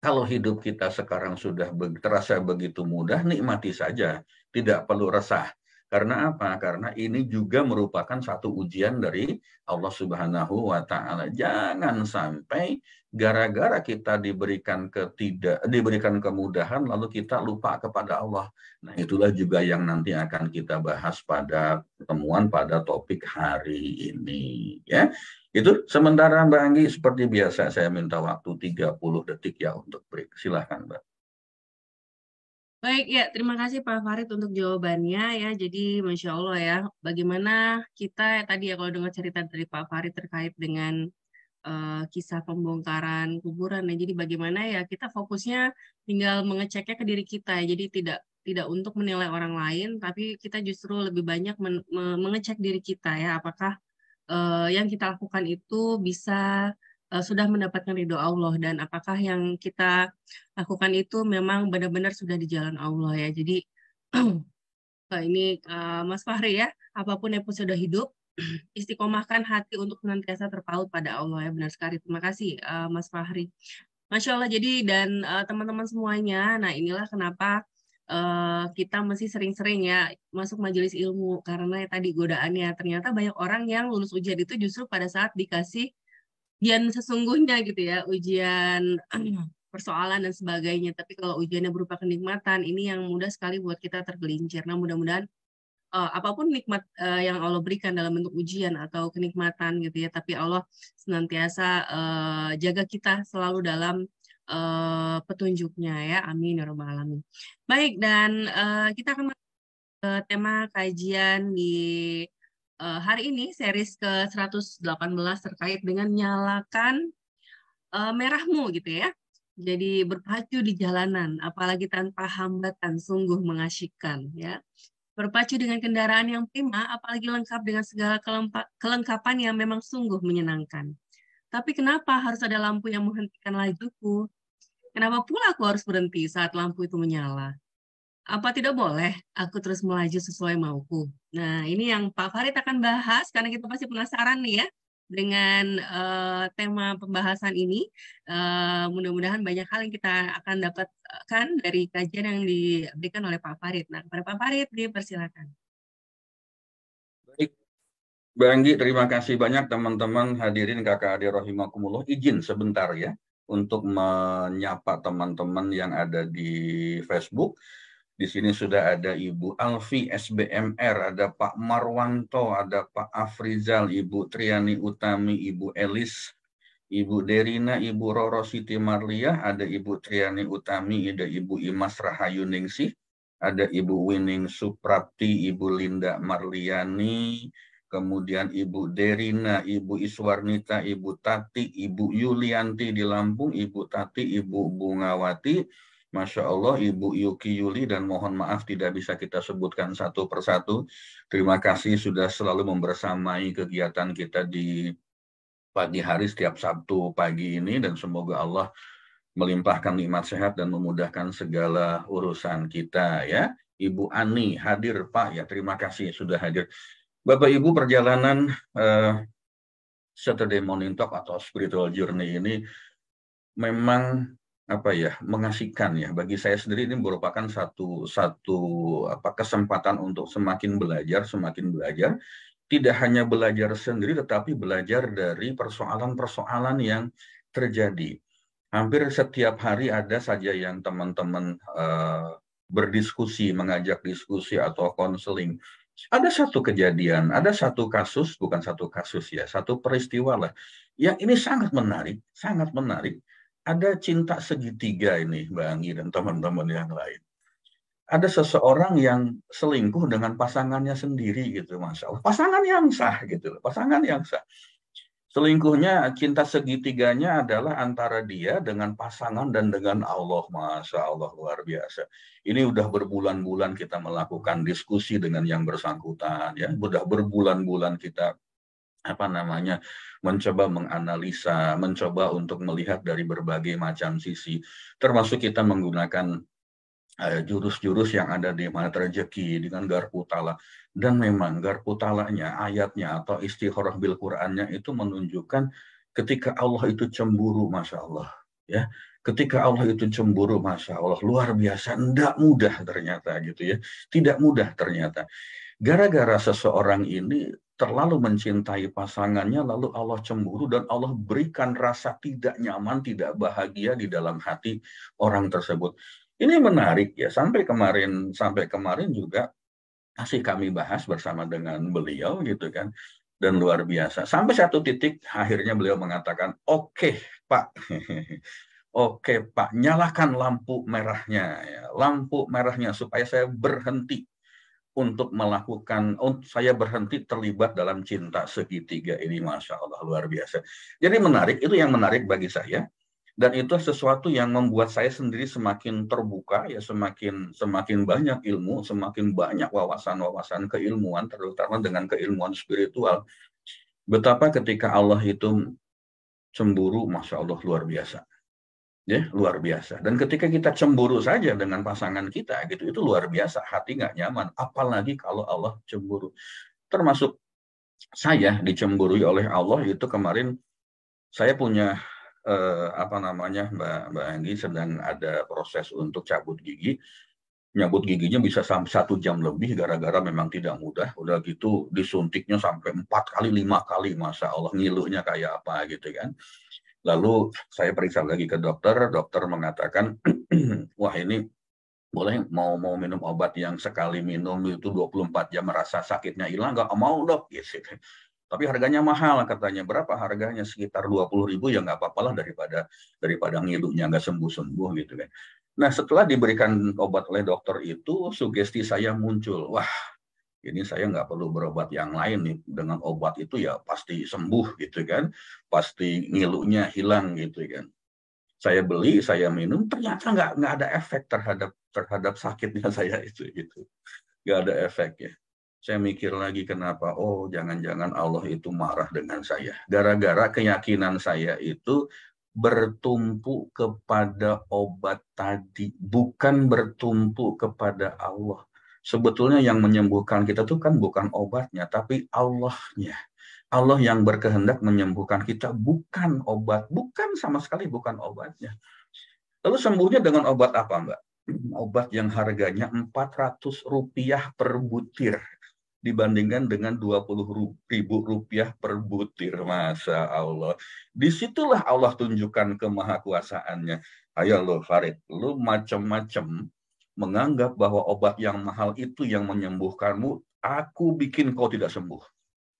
kalau hidup kita sekarang sudah terasa begitu mudah, nikmati saja, tidak perlu resah. Karena apa? Karena ini juga merupakan satu ujian dari Allah Subhanahu wa Ta'ala. Jangan sampai gara-gara kita diberikan kemudahan lalu kita lupa kepada Allah. Nah, itulah juga yang nanti akan kita bahas pada pertemuan pada topik hari ini, ya. Itu sementara Mbak Anggi, seperti biasa saya minta waktu 30 detik ya untuk break. Silahkan Mbak. Baik, ya, terima kasih Pak Farid untuk jawabannya ya. Jadi, Masya Allah ya, bagaimana kita tadi ya kalau dengar cerita dari Pak Farid terkait dengan kisah pembongkaran kuburan. Nah, jadi bagaimana ya kita fokusnya tinggal mengeceknya ke diri kita. Jadi tidak untuk menilai orang lain, tapi kita justru lebih banyak mengecek diri kita ya, apakah yang kita lakukan itu bisa sudah mendapatkan ridho Allah dan apakah yang kita lakukan itu memang benar-benar sudah di jalan Allah ya. Jadi ini Mas Fahri ya, apapun yang pun sudah hidup, istiqomahkan hati untuk senantiasa terpaut pada Allah ya, benar sekali. Terima kasih Mas Fahri. Masya Allah, jadi dan teman-teman semuanya, nah inilah kenapa kita mesti sering-sering ya masuk majelis ilmu, karena tadi godaannya, ternyata banyak orang yang lulus ujian itu justru pada saat dikasih ujian sesungguhnya gitu ya, ujian persoalan dan sebagainya. Tapi kalau ujiannya berupa kenikmatan, ini yang mudah sekali buat kita tergelincir. Nah mudah-mudahan apapun nikmat yang Allah berikan dalam bentuk ujian atau kenikmatan gitu ya, tapi Allah senantiasa jaga kita selalu dalam petunjuknya ya, amin ya rabbal alamin. Baik, dan kita akan masuk ke tema kajian di hari ini series ke-118 terkait dengan nyalakan merahmu gitu ya. Jadi berpacu di jalanan, apalagi tanpa hambatan, sungguh mengasyikkan ya. Berpacu dengan kendaraan yang prima, apalagi lengkap dengan segala kelengkapan yang memang sungguh menyenangkan. Tapi kenapa harus ada lampu yang menghentikan lajuku? Kenapa pula aku harus berhenti saat lampu itu menyala? Apa tidak boleh aku terus melaju sesuai mauku? Nah, ini yang Pak Farid akan bahas karena kita pasti penasaran nih ya dengan tema pembahasan ini. Mudah-mudahan banyak hal yang kita akan dapatkan dari kajian yang diberikan oleh Pak Farid. Nah, kepada Pak Farid dipersilakan. Baik, Bang Anggi, terima kasih banyak teman-teman hadirin kakak adik rahimakumullah. Izin sebentar ya untuk menyapa teman-teman yang ada di Facebook. Di sini sudah ada Ibu Alfi SBMR, ada Pak Marwanto, ada Pak Afrizal, Ibu Triani Utami, Ibu Elis, Ibu Derina, Ibu Roro Siti Marliah, ada Ibu Triani Utami, ada Ibu Imas Rahayu Ningsih, ada Ibu Wining Suprapti, Ibu Linda Marliani, kemudian Ibu Derina, Ibu Iswarnita, Ibu Tati, Ibu Yulianti di Lampung, Ibu Tati, Ibu Bungawati, Masya Allah, Ibu Yuki Yuli, dan mohon maaf tidak bisa kita sebutkan satu persatu. Terima kasih sudah selalu membersamai kegiatan kita di pagi hari setiap Sabtu pagi ini, dan semoga Allah melimpahkan nikmat sehat dan memudahkan segala urusan kita ya. Ibu Ani hadir Pak ya, terima kasih sudah hadir. Bapak Ibu, perjalanan Saturday Morning Talk atau Spiritual Journey ini memang mengasihkan ya. Bagi saya sendiri ini merupakan satu kesempatan untuk semakin belajar, tidak hanya belajar sendiri tetapi belajar dari persoalan-persoalan yang terjadi. Hampir setiap hari ada saja yang teman-teman berdiskusi, mengajak diskusi atau konseling. Ada satu kejadian, ada satu kasus, bukan satu kasus ya, satu peristiwa lah. Yang ini sangat menarik. Ada cinta segitiga ini, Mbak Anggi dan teman-teman yang lain. Ada seseorang yang selingkuh dengan pasangannya sendiri gitu, Masya Allah. Pasangan yang sah gitu, pasangan yang sah. Selingkuhnya, cinta segitiganya adalah antara dia dengan pasangan dan dengan Allah, Masya Allah, luar biasa. Ini udah berbulan-bulan kita melakukan diskusi dengan yang bersangkutan, ya. Udah berbulan-bulan kita mencoba menganalisa, mencoba untuk melihat dari berbagai macam sisi, termasuk kita menggunakan jurus-jurus yang ada di Mana Rezeki dengan Garpu Tala. Dan memang Garpu Talanya, ayatnya atau istikharah bil Qur'annya itu menunjukkan ketika Allah itu cemburu, Masya Allah. Ya, ketika Allah itu cemburu, Masya Allah, luar biasa, tidak mudah ternyata gitu ya, tidak mudah ternyata. Gara-gara seseorang ini terlalu mencintai pasangannya, lalu Allah cemburu dan Allah berikan rasa tidak nyaman, tidak bahagia di dalam hati orang tersebut. Ini menarik ya, sampai kemarin juga masih kami bahas bersama dengan beliau gitu kan, dan luar biasa. Sampai satu titik akhirnya beliau mengatakan, oke, Pak, oke Pak, nyalakan lampu merahnya supaya saya berhenti untuk saya berhenti terlibat dalam cinta segitiga ini, Masya Allah, luar biasa. Jadi menarik, itu yang menarik bagi saya. Dan itu sesuatu yang membuat saya sendiri semakin terbuka, ya semakin banyak ilmu, semakin banyak wawasan-wawasan keilmuan, terutama dengan keilmuan spiritual. Betapa ketika Allah itu cemburu, Masya Allah, luar biasa. Ya, luar biasa. Dan ketika kita cemburu saja dengan pasangan kita, gitu, itu luar biasa. Hati nggak nyaman. Apalagi kalau Allah cemburu. Termasuk saya dicemburui oleh Allah itu kemarin. Saya punya Mbak Anggi sedang ada proses untuk cabut gigi. Nyabut giginya bisa sampai 1 jam lebih gara-gara memang tidak mudah. Udah gitu disuntiknya sampai 4 kali, 5 kali, Masya Allah, ngilunya kayak apa gitu kan. Lalu saya periksa lagi ke dokter mengatakan, wah ini boleh mau minum obat yang sekali minum itu 24 jam merasa sakitnya hilang, nggak mau dok, gitu. Tapi harganya mahal katanya. Berapa harganya? Sekitar 20.000, ya nggak apa-apa lah daripada ngilunya nggak sembuh-sembuh gitu kan. Nah setelah diberikan obat oleh dokter itu, sugesti saya muncul, wah Ini saya nggak perlu berobat yang lain nih. Dengan obat itu ya pasti sembuh gitu kan. Pasti ngilunya hilang gitu kan. Saya beli, saya minum, ternyata nggak ada efek terhadap sakitnya saya itu gitu. Nggak ada efeknya. Saya mikir lagi kenapa, oh jangan-jangan Allah itu marah dengan saya. Gara-gara keyakinan saya itu bertumpu kepada obat tadi, bukan bertumpu kepada Allah. Sebetulnya yang menyembuhkan kita tuh kan bukan obatnya, tapi Allahnya. Allah yang berkehendak menyembuhkan kita, bukan obat. Bukan sama sekali bukan obatnya. Lalu sembuhnya dengan obat apa, Mbak? Obat yang harganya Rp400 per butir dibandingkan dengan Rp20.000 per butir. Masya Allah. Disitulah Allah tunjukkan kemahakuasaannya. Ayo lo Farid, lo macam-macam menganggap bahwa obat yang mahal itu yang menyembuhkanmu, aku bikin kau tidak sembuh.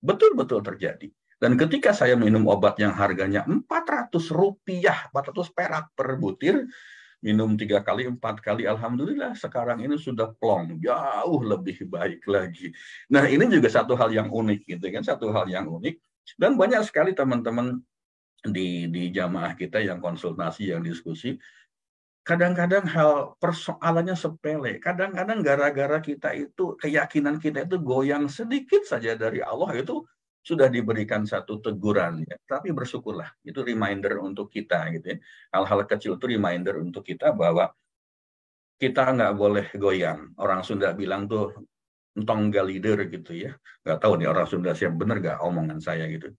Betul-betul terjadi. Dan ketika saya minum obat yang harganya Rp400, 400 perak per butir, minum 3 kali, 4 kali, alhamdulillah sekarang ini sudah plong, jauh lebih baik lagi. Nah ini juga satu hal yang unik gitu kan, satu hal yang unik. Dan banyak sekali teman-teman di jamaah kita yang konsultasi, yang diskusi, kadang-kadang hal persoalannya sepele. Kadang-kadang gara-gara kita itu, keyakinan kita itu goyang sedikit saja dari Allah, itu sudah diberikan satu teguran. Ya. Tapi bersyukurlah, itu reminder untuk kita. Gitu ya. Hal-hal kecil itu reminder untuk kita bahwa kita nggak boleh goyang. Orang Sunda bilang tuh, entong galider gitu ya. Nggak tahu nih orang Sunda siap bener nggak omongan saya gitu.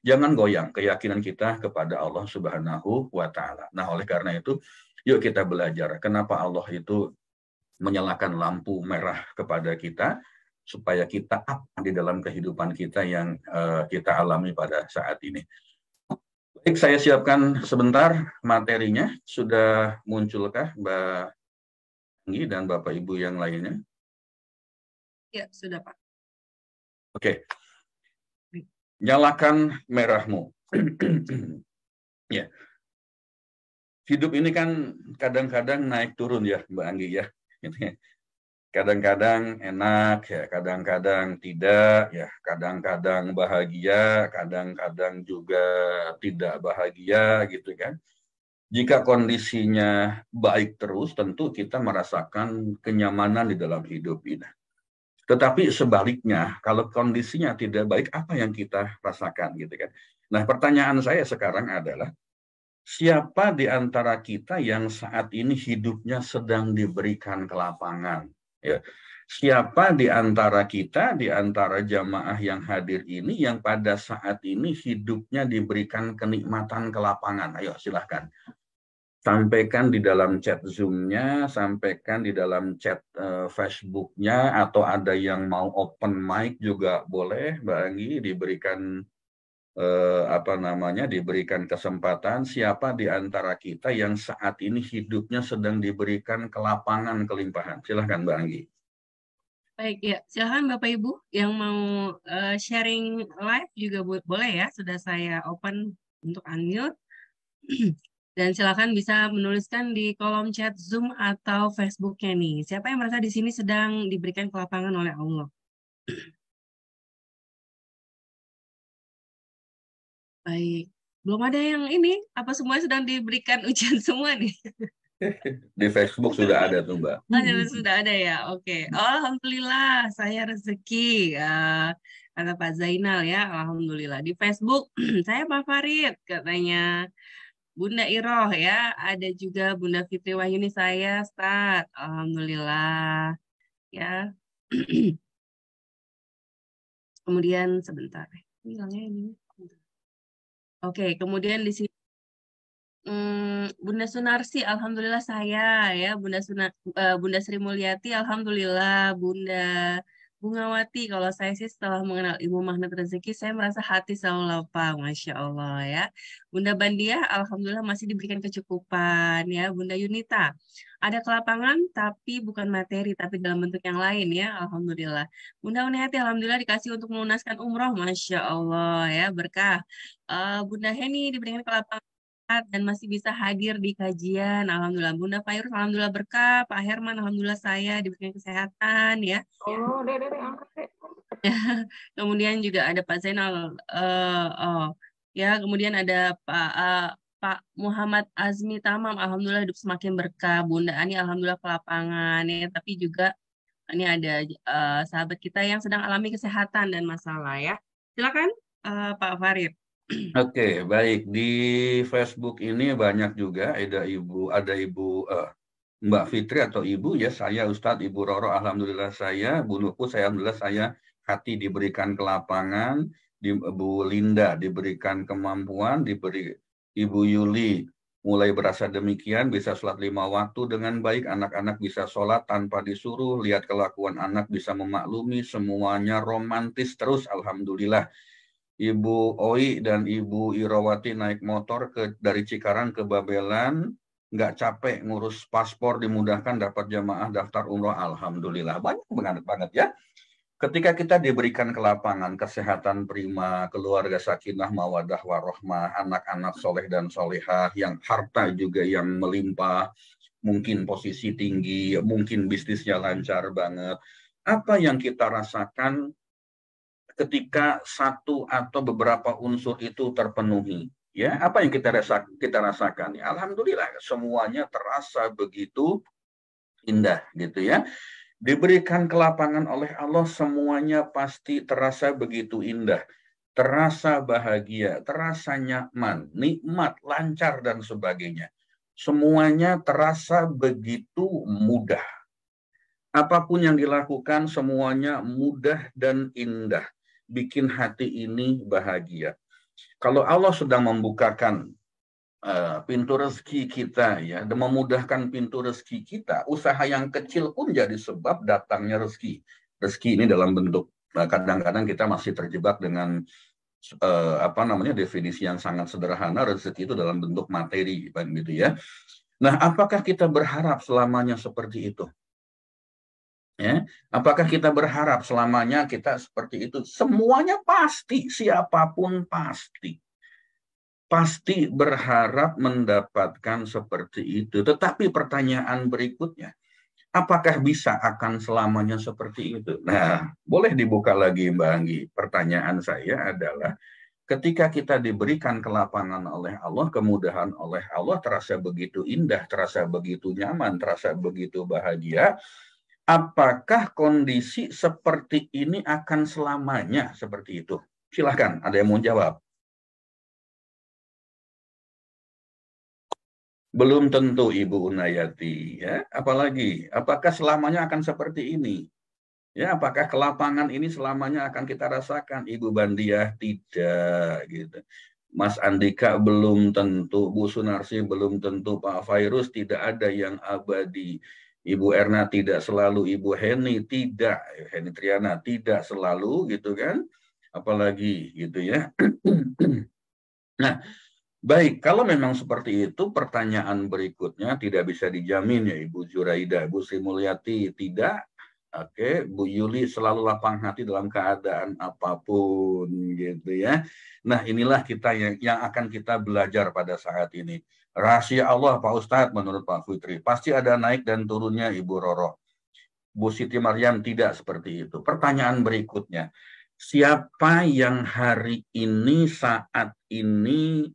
Jangan goyang keyakinan kita kepada Allah Subhanahu wa Ta'ala. Nah, oleh karena itu, yuk kita belajar kenapa Allah itu menyalakan lampu merah kepada kita supaya kita apa di dalam kehidupan kita yang kita alami pada saat ini. Baik, saya siapkan sebentar materinya. Sudah munculkah Mbak Anggi dan Bapak Ibu yang lainnya? Ya, sudah Pak. Oke. Nyalakan merahmu. Ya. Hidup ini kan kadang-kadang naik turun ya Mbak Anggi ya. Kadang-kadang enak ya, kadang-kadang tidak ya, kadang-kadang bahagia, kadang-kadang juga tidak bahagia gitu kan. Jika kondisinya baik terus, tentu kita merasakan kenyamanan di dalam hidup ini. Tetapi sebaliknya, kalau kondisinya tidak baik, apa yang kita rasakan gitu kan. Nah, pertanyaan saya sekarang adalah, siapa di antara kita yang saat ini hidupnya sedang diberikan kelapangan? Ya. Siapa di antara kita, di antara jamaah yang hadir ini, yang pada saat ini hidupnya diberikan kenikmatan kelapangan? Ayo silahkan. Sampaikan di dalam chat Zoom-nya, sampaikan di dalam chat Facebook-nya, atau ada yang mau open mic juga boleh, Mbak Anggi, diberikan diberikan kesempatan. Siapa di antara kita yang saat ini hidupnya sedang diberikan kelapangan, kelimpahan? Silahkan Mbak Anggi. Baik, ya. Silahkan Bapak Ibu yang mau sharing live juga boleh ya. Sudah saya open untuk unmute. Dan silakan bisa menuliskan di kolom chat Zoom atau Facebook-nya nih. Siapa yang merasa di sini sedang diberikan kelapangan oleh Allah? Baik. Belum ada yang ini. Apa semua sedang diberikan ujian semua nih? Di Facebook sudah ada tuh Mbak. Sudah ada ya. Oke. Alhamdulillah saya rezeki. Kata Pak Zainal ya. Alhamdulillah. Di Facebook saya Pak Farid katanya. Bunda Iroh ya. Ada juga Bunda Fitri Wahyuni saya. Start. Alhamdulillah. Ya. Kemudian sebentar. Ini. Oke, kemudian di sini Bunda Sunarsi, alhamdulillah saya ya, Bunda Sri Mulyati, alhamdulillah, Bunda Bungawati, kalau saya sih setelah mengenal ilmu magnet rezeki, saya merasa hati selalu lapang, Masya Allah ya. Bunda Bandiah, alhamdulillah masih diberikan kecukupan ya. Bunda Yunita, ada kelapangan tapi bukan materi, tapi dalam bentuk yang lain ya, alhamdulillah. Bunda Unehati, alhamdulillah dikasih untuk melunaskan umroh, Masya Allah ya, berkah. Bunda Heni diberikan kelapangan dan masih bisa hadir di kajian. Alhamdulillah. Bunda Fairuz, alhamdulillah berkah. Pak Herman, alhamdulillah saya diberikan kesehatan ya. Oh, deh, angkat deh. Kemudian juga ada Pak Zainal. Ya, kemudian ada Pak Muhammad Azmi Tamam, alhamdulillah hidup semakin berkah. Bunda Ani, alhamdulillah ke lapangan ya. Tapi juga ini ada sahabat kita yang sedang alami kesehatan dan masalah ya. Silakan Pak Farid. Oke, baik. Di Facebook ini banyak juga ada Ibu Mbak Fitri atau Ibu ya, saya Ustadz Ibu Roro, alhamdulillah saya, Bu Nuku, saya alhamdulillah saya hati diberikan kelapangan, Bu Linda diberikan kemampuan, diberi Ibu Yuli mulai berasa demikian, bisa sholat 5 waktu dengan baik, anak-anak bisa sholat tanpa disuruh, lihat kelakuan anak bisa memaklumi, semuanya romantis terus, alhamdulillah. Ibu Oi dan Ibu Irawati naik motor dari Cikarang ke Babelan, nggak capek ngurus paspor, dimudahkan dapat jamaah daftar umroh, alhamdulillah. Banyak banget ya. Ketika kita diberikan kelapangan, kesehatan prima, keluarga sakinah, mawadah, warohmah, anak-anak soleh dan solehah, yang harta juga yang melimpah, mungkin posisi tinggi, mungkin bisnisnya lancar banget. Apa yang kita rasakan ketika satu atau beberapa unsur itu terpenuhi? Ya, apa yang kita rasakan? Alhamdulillah, semuanya terasa begitu indah, gitu ya. Diberikan kelapangan oleh Allah, semuanya pasti terasa begitu indah, terasa bahagia, terasa nyaman, nikmat, lancar, dan sebagainya. Semuanya terasa begitu mudah. Apapun yang dilakukan, semuanya mudah dan indah, bikin hati ini bahagia. Kalau Allah sedang membukakan pintu rezeki kita ya, dan memudahkan pintu rezeki kita, usaha yang kecil pun jadi sebab datangnya rezeki. Rezeki ini dalam bentuk, kadang-kadang kita masih terjebak dengan definisi yang sangat sederhana, rezeki itu dalam bentuk materi, gitu ya. Nah, apakah kita berharap selamanya seperti itu? Ya, apakah kita berharap selamanya kita seperti itu? Semuanya pasti, siapapun pasti berharap mendapatkan seperti itu. Tetapi pertanyaan berikutnya, apakah bisa akan selamanya seperti itu? Nah, boleh dibuka lagi Mbak Anggi. Pertanyaan saya adalah, ketika kita diberikan kelapangan oleh Allah, kemudahan oleh Allah, terasa begitu indah, terasa begitu nyaman, terasa begitu bahagia, apakah kondisi seperti ini akan selamanya seperti itu? Silahkan, ada yang mau jawab? Belum tentu Ibu Unayati, ya. Apalagi, apakah selamanya akan seperti ini? Ya, apakah kelapangan ini selamanya akan kita rasakan? Ibu Bandiah tidak, gitu. Mas Andika belum tentu, Bu Sunarsi belum tentu, Pak Fairuz tidak ada yang abadi. Ibu Erna tidak selalu, Ibu Heni tidak, Heni Triana tidak selalu, gitu kan? Apalagi, gitu ya. Nah, baik, kalau memang seperti itu, pertanyaan berikutnya tidak bisa dijamin ya Ibu Juraida, Bu Sri Mulyati tidak. Oke, Bu Yuli selalu lapang hati dalam keadaan apapun, gitu ya. Nah, inilah kita yang akan kita belajar pada saat ini. Rahasia Allah, Pak Ustadz, menurut Pak Fitri, pasti ada naik dan turunnya Ibu Roro. Bu Siti Maryam tidak seperti itu. Pertanyaan berikutnya, siapa yang hari ini, saat ini,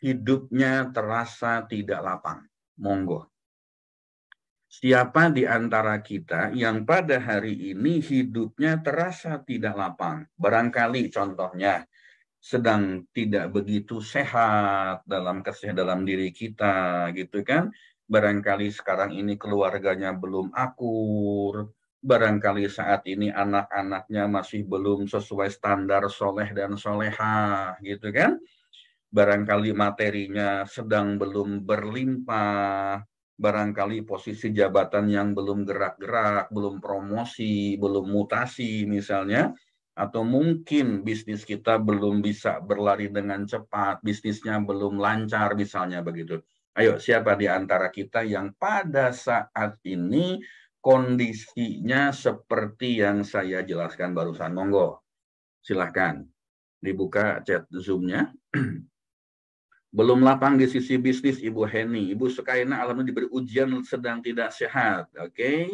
hidupnya terasa tidak lapang? Monggo. Siapa di antara kita yang pada hari ini hidupnya terasa tidak lapang? Barangkali contohnya sedang tidak begitu sehat dalam diri kita, gitu kan? Barangkali sekarang ini keluarganya belum akur, barangkali saat ini anak-anaknya masih belum sesuai standar soleh dan solehah, gitu kan? Barangkali materinya sedang belum berlimpah, barangkali posisi jabatan yang belum gerak-gerak, belum promosi, belum mutasi misalnya, atau mungkin bisnis kita belum bisa berlari dengan cepat, bisnisnya belum lancar misalnya begitu. Ayo, siapa di antara kita yang pada saat ini kondisinya seperti yang saya jelaskan barusan? Monggo, silahkan dibuka chat Zoom-nya. Belum lapang di sisi bisnis Ibu Heni. Ibu Sukaina alhamdulillah diberi ujian sedang tidak sehat. Oke.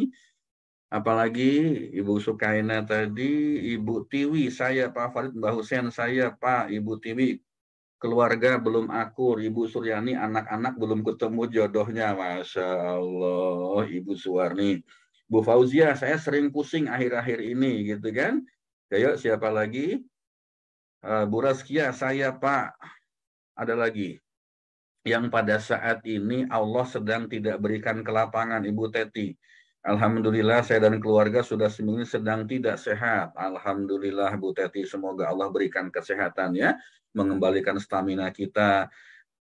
Apalagi Ibu Sukaina tadi, Ibu Tiwi, saya Pak Farid, Mbah Husen, saya Pak, Ibu Tiwi, keluarga belum akur, Ibu Suryani, anak-anak belum ketemu jodohnya, Masya Allah, Ibu Suwarni. Bu Fauzia, saya sering pusing akhir-akhir ini, gitu kan. Ayo, siapa lagi? Bu Raskia, saya Pak, ada lagi. Yang pada saat ini Allah sedang tidak berikan kelapangan, Ibu Teti. Alhamdulillah saya dan keluarga sudah seminggu sedang tidak sehat. Alhamdulillah Bu Teti, semoga Allah berikan kesehatan ya, mengembalikan stamina kita.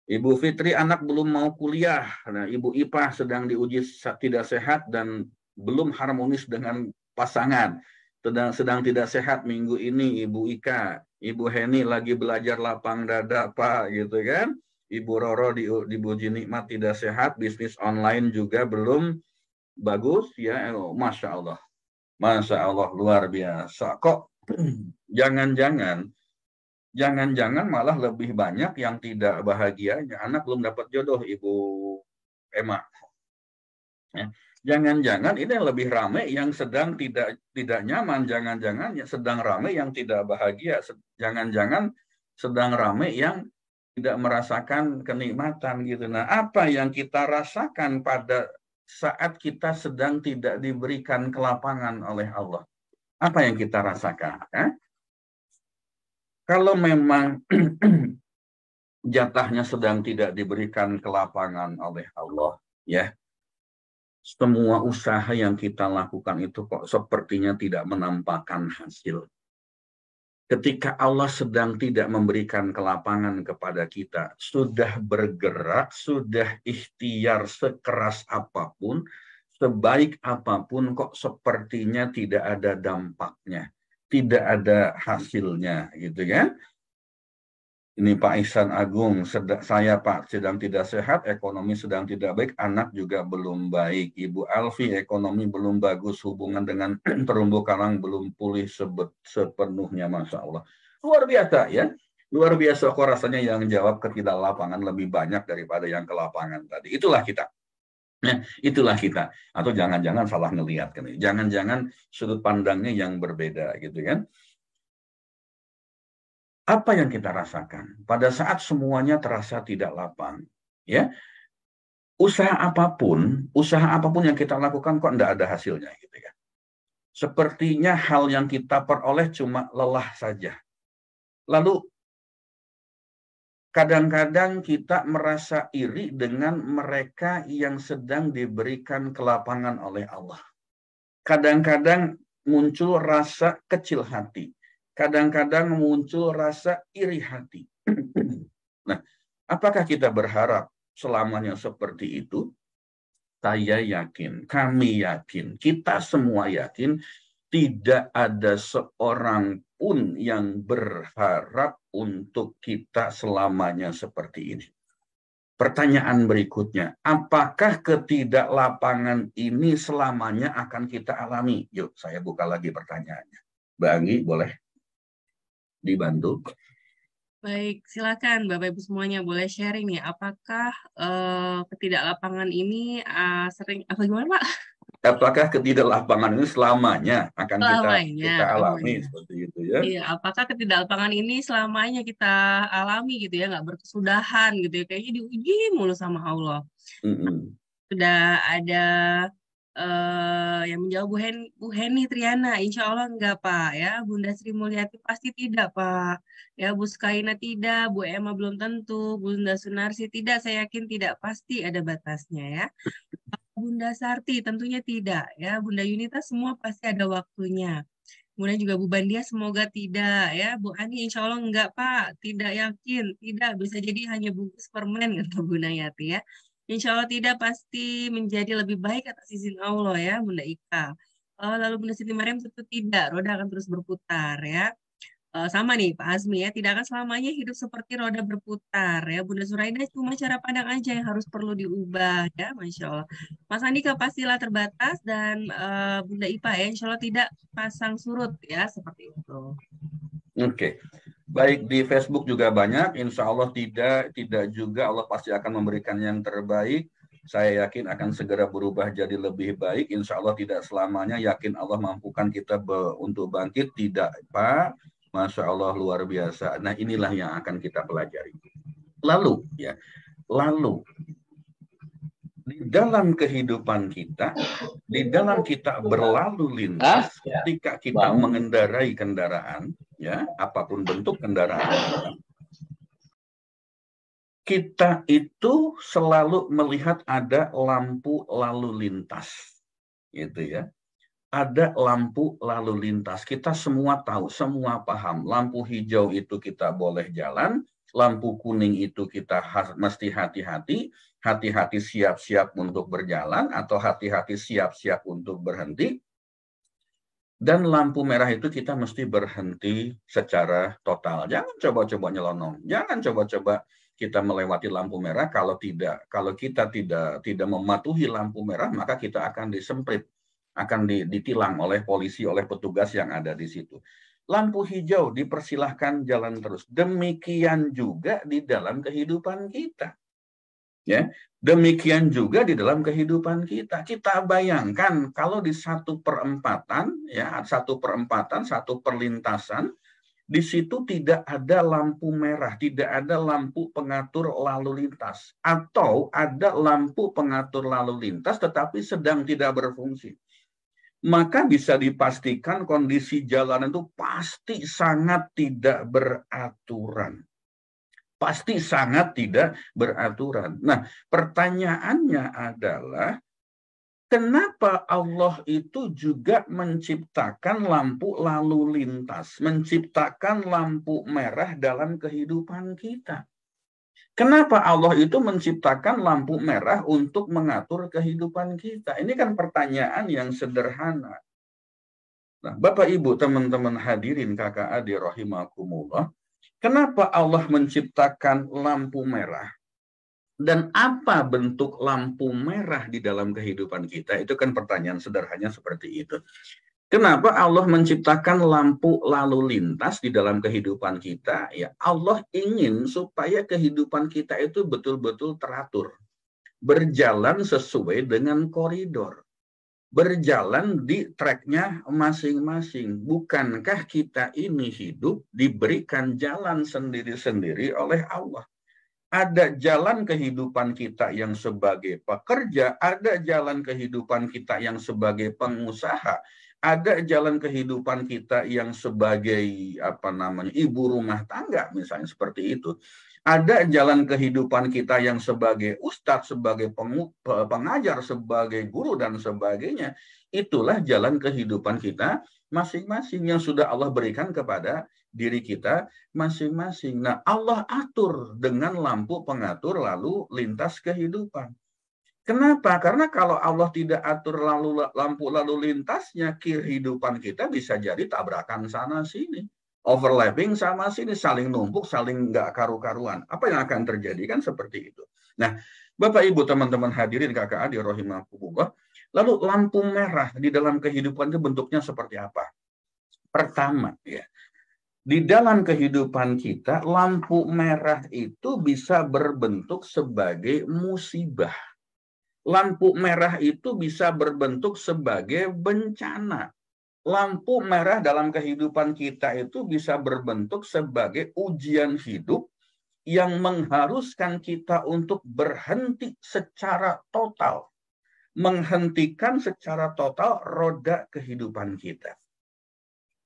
Ibu Fitri, anak belum mau kuliah. Nah, Ibu Ipah sedang diuji tidak sehat dan belum harmonis dengan pasangan. Sedang tidak sehat minggu ini. Ibu Ika, Ibu Heni lagi belajar lapang dada Pak, gitu kan. Ibu Roro di Buji Nikmat tidak sehat, bisnis online juga belum bagus ya. Masya Allah, Masya Allah, luar biasa. Kok jangan-jangan malah lebih banyak yang tidak bahagianya. Anak belum dapat jodoh, Ibu Emma. Ya. Jangan-jangan ini yang lebih ramai yang sedang tidak nyaman. Jangan-jangan sedang ramai yang tidak bahagia. Jangan-jangan sedang ramai yang tidak merasakan kenikmatan gitu. Nah, apa yang kita rasakan pada saat kita sedang tidak diberikan kelapangan oleh Allah? Apa yang kita rasakan? Kalau memang jatahnya sedang tidak diberikan kelapangan oleh Allah, ya, semua usaha yang kita lakukan itu kok sepertinya tidak menampakkan hasil. Ketika Allah sedang tidak memberikan kelapangan kepada kita, sudah bergerak, sudah ikhtiar sekeras apapun, sebaik apapun, kok sepertinya tidak ada dampaknya, tidak ada hasilnya, gitu kan? Ini Pak Ihsan Agung, saya Pak sedang tidak sehat, ekonomi sedang tidak baik, anak juga belum baik. Ibu Alfi, ekonomi belum bagus, hubungan dengan terumbu karang belum pulih sepenuhnya, Masya Allah. Luar biasa ya, luar biasa kok rasanya yang jawab ketidaklapangan lebih banyak daripada yang kelapangan tadi. Itulah kita. Nah, itulah kita. Atau jangan-jangan salah ngelihat kan. Jangan-jangan sudut pandangnya yang berbeda gitu kan. Apa yang kita rasakan pada saat semuanya terasa tidak lapang, ya? Usaha apapun yang kita lakukan kok tidak ada hasilnya, gitu ya. Sepertinya hal yang kita peroleh cuma lelah saja. Lalu kadang-kadang kita merasa iri dengan mereka yang sedang diberikan kelapangan oleh Allah. Kadang-kadang muncul rasa kecil hati. Kadang-kadang muncul rasa iri hati. Nah, apakah kita berharap selamanya seperti itu? Saya yakin, kami yakin, kita semua yakin, tidak ada seorang pun yang berharap untuk kita selamanya seperti ini. Pertanyaan berikutnya, apakah ketidaklapangan ini selamanya akan kita alami? Yuk, saya buka lagi pertanyaannya. Mbak Anggi, boleh dibantu? Baik, silakan Bapak Ibu semuanya boleh sharing nih. Apakah ketidaklapangan ini sering apa gimana Pak? Apakah ketidaklapangan ini selamanya akan kita alami seperti itu ya? Iya, apakah ketidaklapangan ini selamanya kita alami gitu ya, nggak berkesudahan gitu ya, kayaknya diuji mulu sama Allah. Sudah ada yang menjawab Bu Heni Triana, insya Allah enggak Pak ya. Bunda Sri Mulyati pasti tidak Pak ya. Bu Skaina tidak, Bu Emma belum tentu, Bunda Sunarsi tidak, saya yakin tidak, pasti ada batasnya ya. Bunda Sarti tentunya tidak ya. Bunda Yunita semua pasti ada waktunya. Kemudian juga Bu Bandia semoga tidak ya. Bu Ani insya Allah enggak Pak, tidak yakin, tidak, bisa jadi hanya bungkus permen kata Bu Nayati ya. Insya Allah tidak, pasti menjadi lebih baik atas izin Allah ya Bunda Ika. Lalu Bunda Siti Mariam tentu tidak, roda akan terus berputar ya. Sama nih Pak Azmi ya, tidak akan selamanya hidup seperti roda berputar ya. Bunda Suraida cuma cara pandang aja yang harus perlu diubah ya, Masya Allah. Mas Andika pastilah terbatas dan Bunda Ipa ya, insya Allah tidak pasang surut ya, seperti itu. Oke. Baik di Facebook juga banyak, insya Allah tidak juga Allah pasti akan memberikan yang terbaik. Saya yakin akan segera berubah jadi lebih baik. Insya Allah tidak selamanya, yakin Allah mampukan kita untuk bangkit. Tidak, Pak. Masya Allah luar biasa. Nah inilah yang akan kita pelajari. Lalu di dalam kehidupan kita, di dalam kita berlalu lintas, ketika kita mengendarai kendaraan, ya, apapun bentuk kendaraan kita itu selalu melihat ada lampu lalu lintas, gitu ya. Ada lampu lalu lintas. Kita semua tahu, semua paham. Lampu hijau itu kita boleh jalan, lampu kuning itu kita mesti hati-hati, hati-hati siap-siap untuk berjalan, atau hati-hati siap-siap untuk berhenti. Dan lampu merah itu kita mesti berhenti secara total. Jangan coba-coba nyelonong. Jangan coba-coba kita melewati lampu merah. Kalau kita tidak mematuhi lampu merah, maka kita akan disemprit, akan ditilang oleh polisi, oleh petugas yang ada di situ. Lampu hijau dipersilahkan jalan terus. Demikian juga di dalam kehidupan kita. Ya, demikian juga di dalam kehidupan kita. Kita bayangkan kalau di satu perempatan, satu perlintasan, di situ tidak ada lampu merah, tidak ada lampu pengatur lalu lintas, atau ada lampu pengatur lalu lintas tetapi sedang tidak berfungsi. Maka bisa dipastikan kondisi jalan itu pasti sangat tidak beraturan. Pasti sangat tidak beraturan. Nah, pertanyaannya adalah, kenapa Allah itu juga menciptakan lampu lalu lintas, menciptakan lampu merah dalam kehidupan kita? Kenapa Allah itu menciptakan lampu merah untuk mengatur kehidupan kita? Ini kan pertanyaan yang sederhana. Nah, Bapak, Ibu, teman-teman hadirin, kakak adik rahimakumullah, kenapa Allah menciptakan lampu merah? Dan apa bentuk lampu merah di dalam kehidupan kita? Itu kan pertanyaan sederhana seperti itu. Kenapa Allah menciptakan lampu lalu lintas di dalam kehidupan kita? Ya, Allah ingin supaya kehidupan kita itu betul-betul teratur. Berjalan sesuai dengan koridor. Berjalan di tracknya masing-masing. Bukankah kita ini hidup diberikan jalan sendiri-sendiri oleh Allah? Ada jalan kehidupan kita yang sebagai pekerja, ada jalan kehidupan kita yang sebagai pengusaha, ada jalan kehidupan kita yang sebagai ibu rumah tangga, misalnya seperti itu. Ada jalan kehidupan kita yang sebagai ustadz, sebagai pengajar, sebagai guru, dan sebagainya. Itulah jalan kehidupan kita masing-masing yang sudah Allah berikan kepada diri kita masing-masing. Nah, Allah atur dengan lampu pengatur lalu lintas kehidupan. Kenapa? Karena kalau Allah tidak atur lampu lalu lintasnya, kehidupan kita bisa jadi tabrakan sana-sini. Overlapping sama sini, saling numpuk, saling nggak karu-karuan. Apa yang akan terjadi kan seperti itu. Nah, Bapak, Ibu, teman-teman hadirin, kakak adik rahimakumullah, lalu lampu merah di dalam kehidupan itu bentuknya seperti apa? Pertama, ya, di dalam kehidupan kita, lampu merah itu bisa berbentuk sebagai musibah. Lampu merah itu bisa berbentuk sebagai bencana. Lampu merah dalam kehidupan kita itu bisa berbentuk sebagai ujian hidup yang mengharuskan kita untuk berhenti secara total. Menghentikan secara total roda kehidupan kita.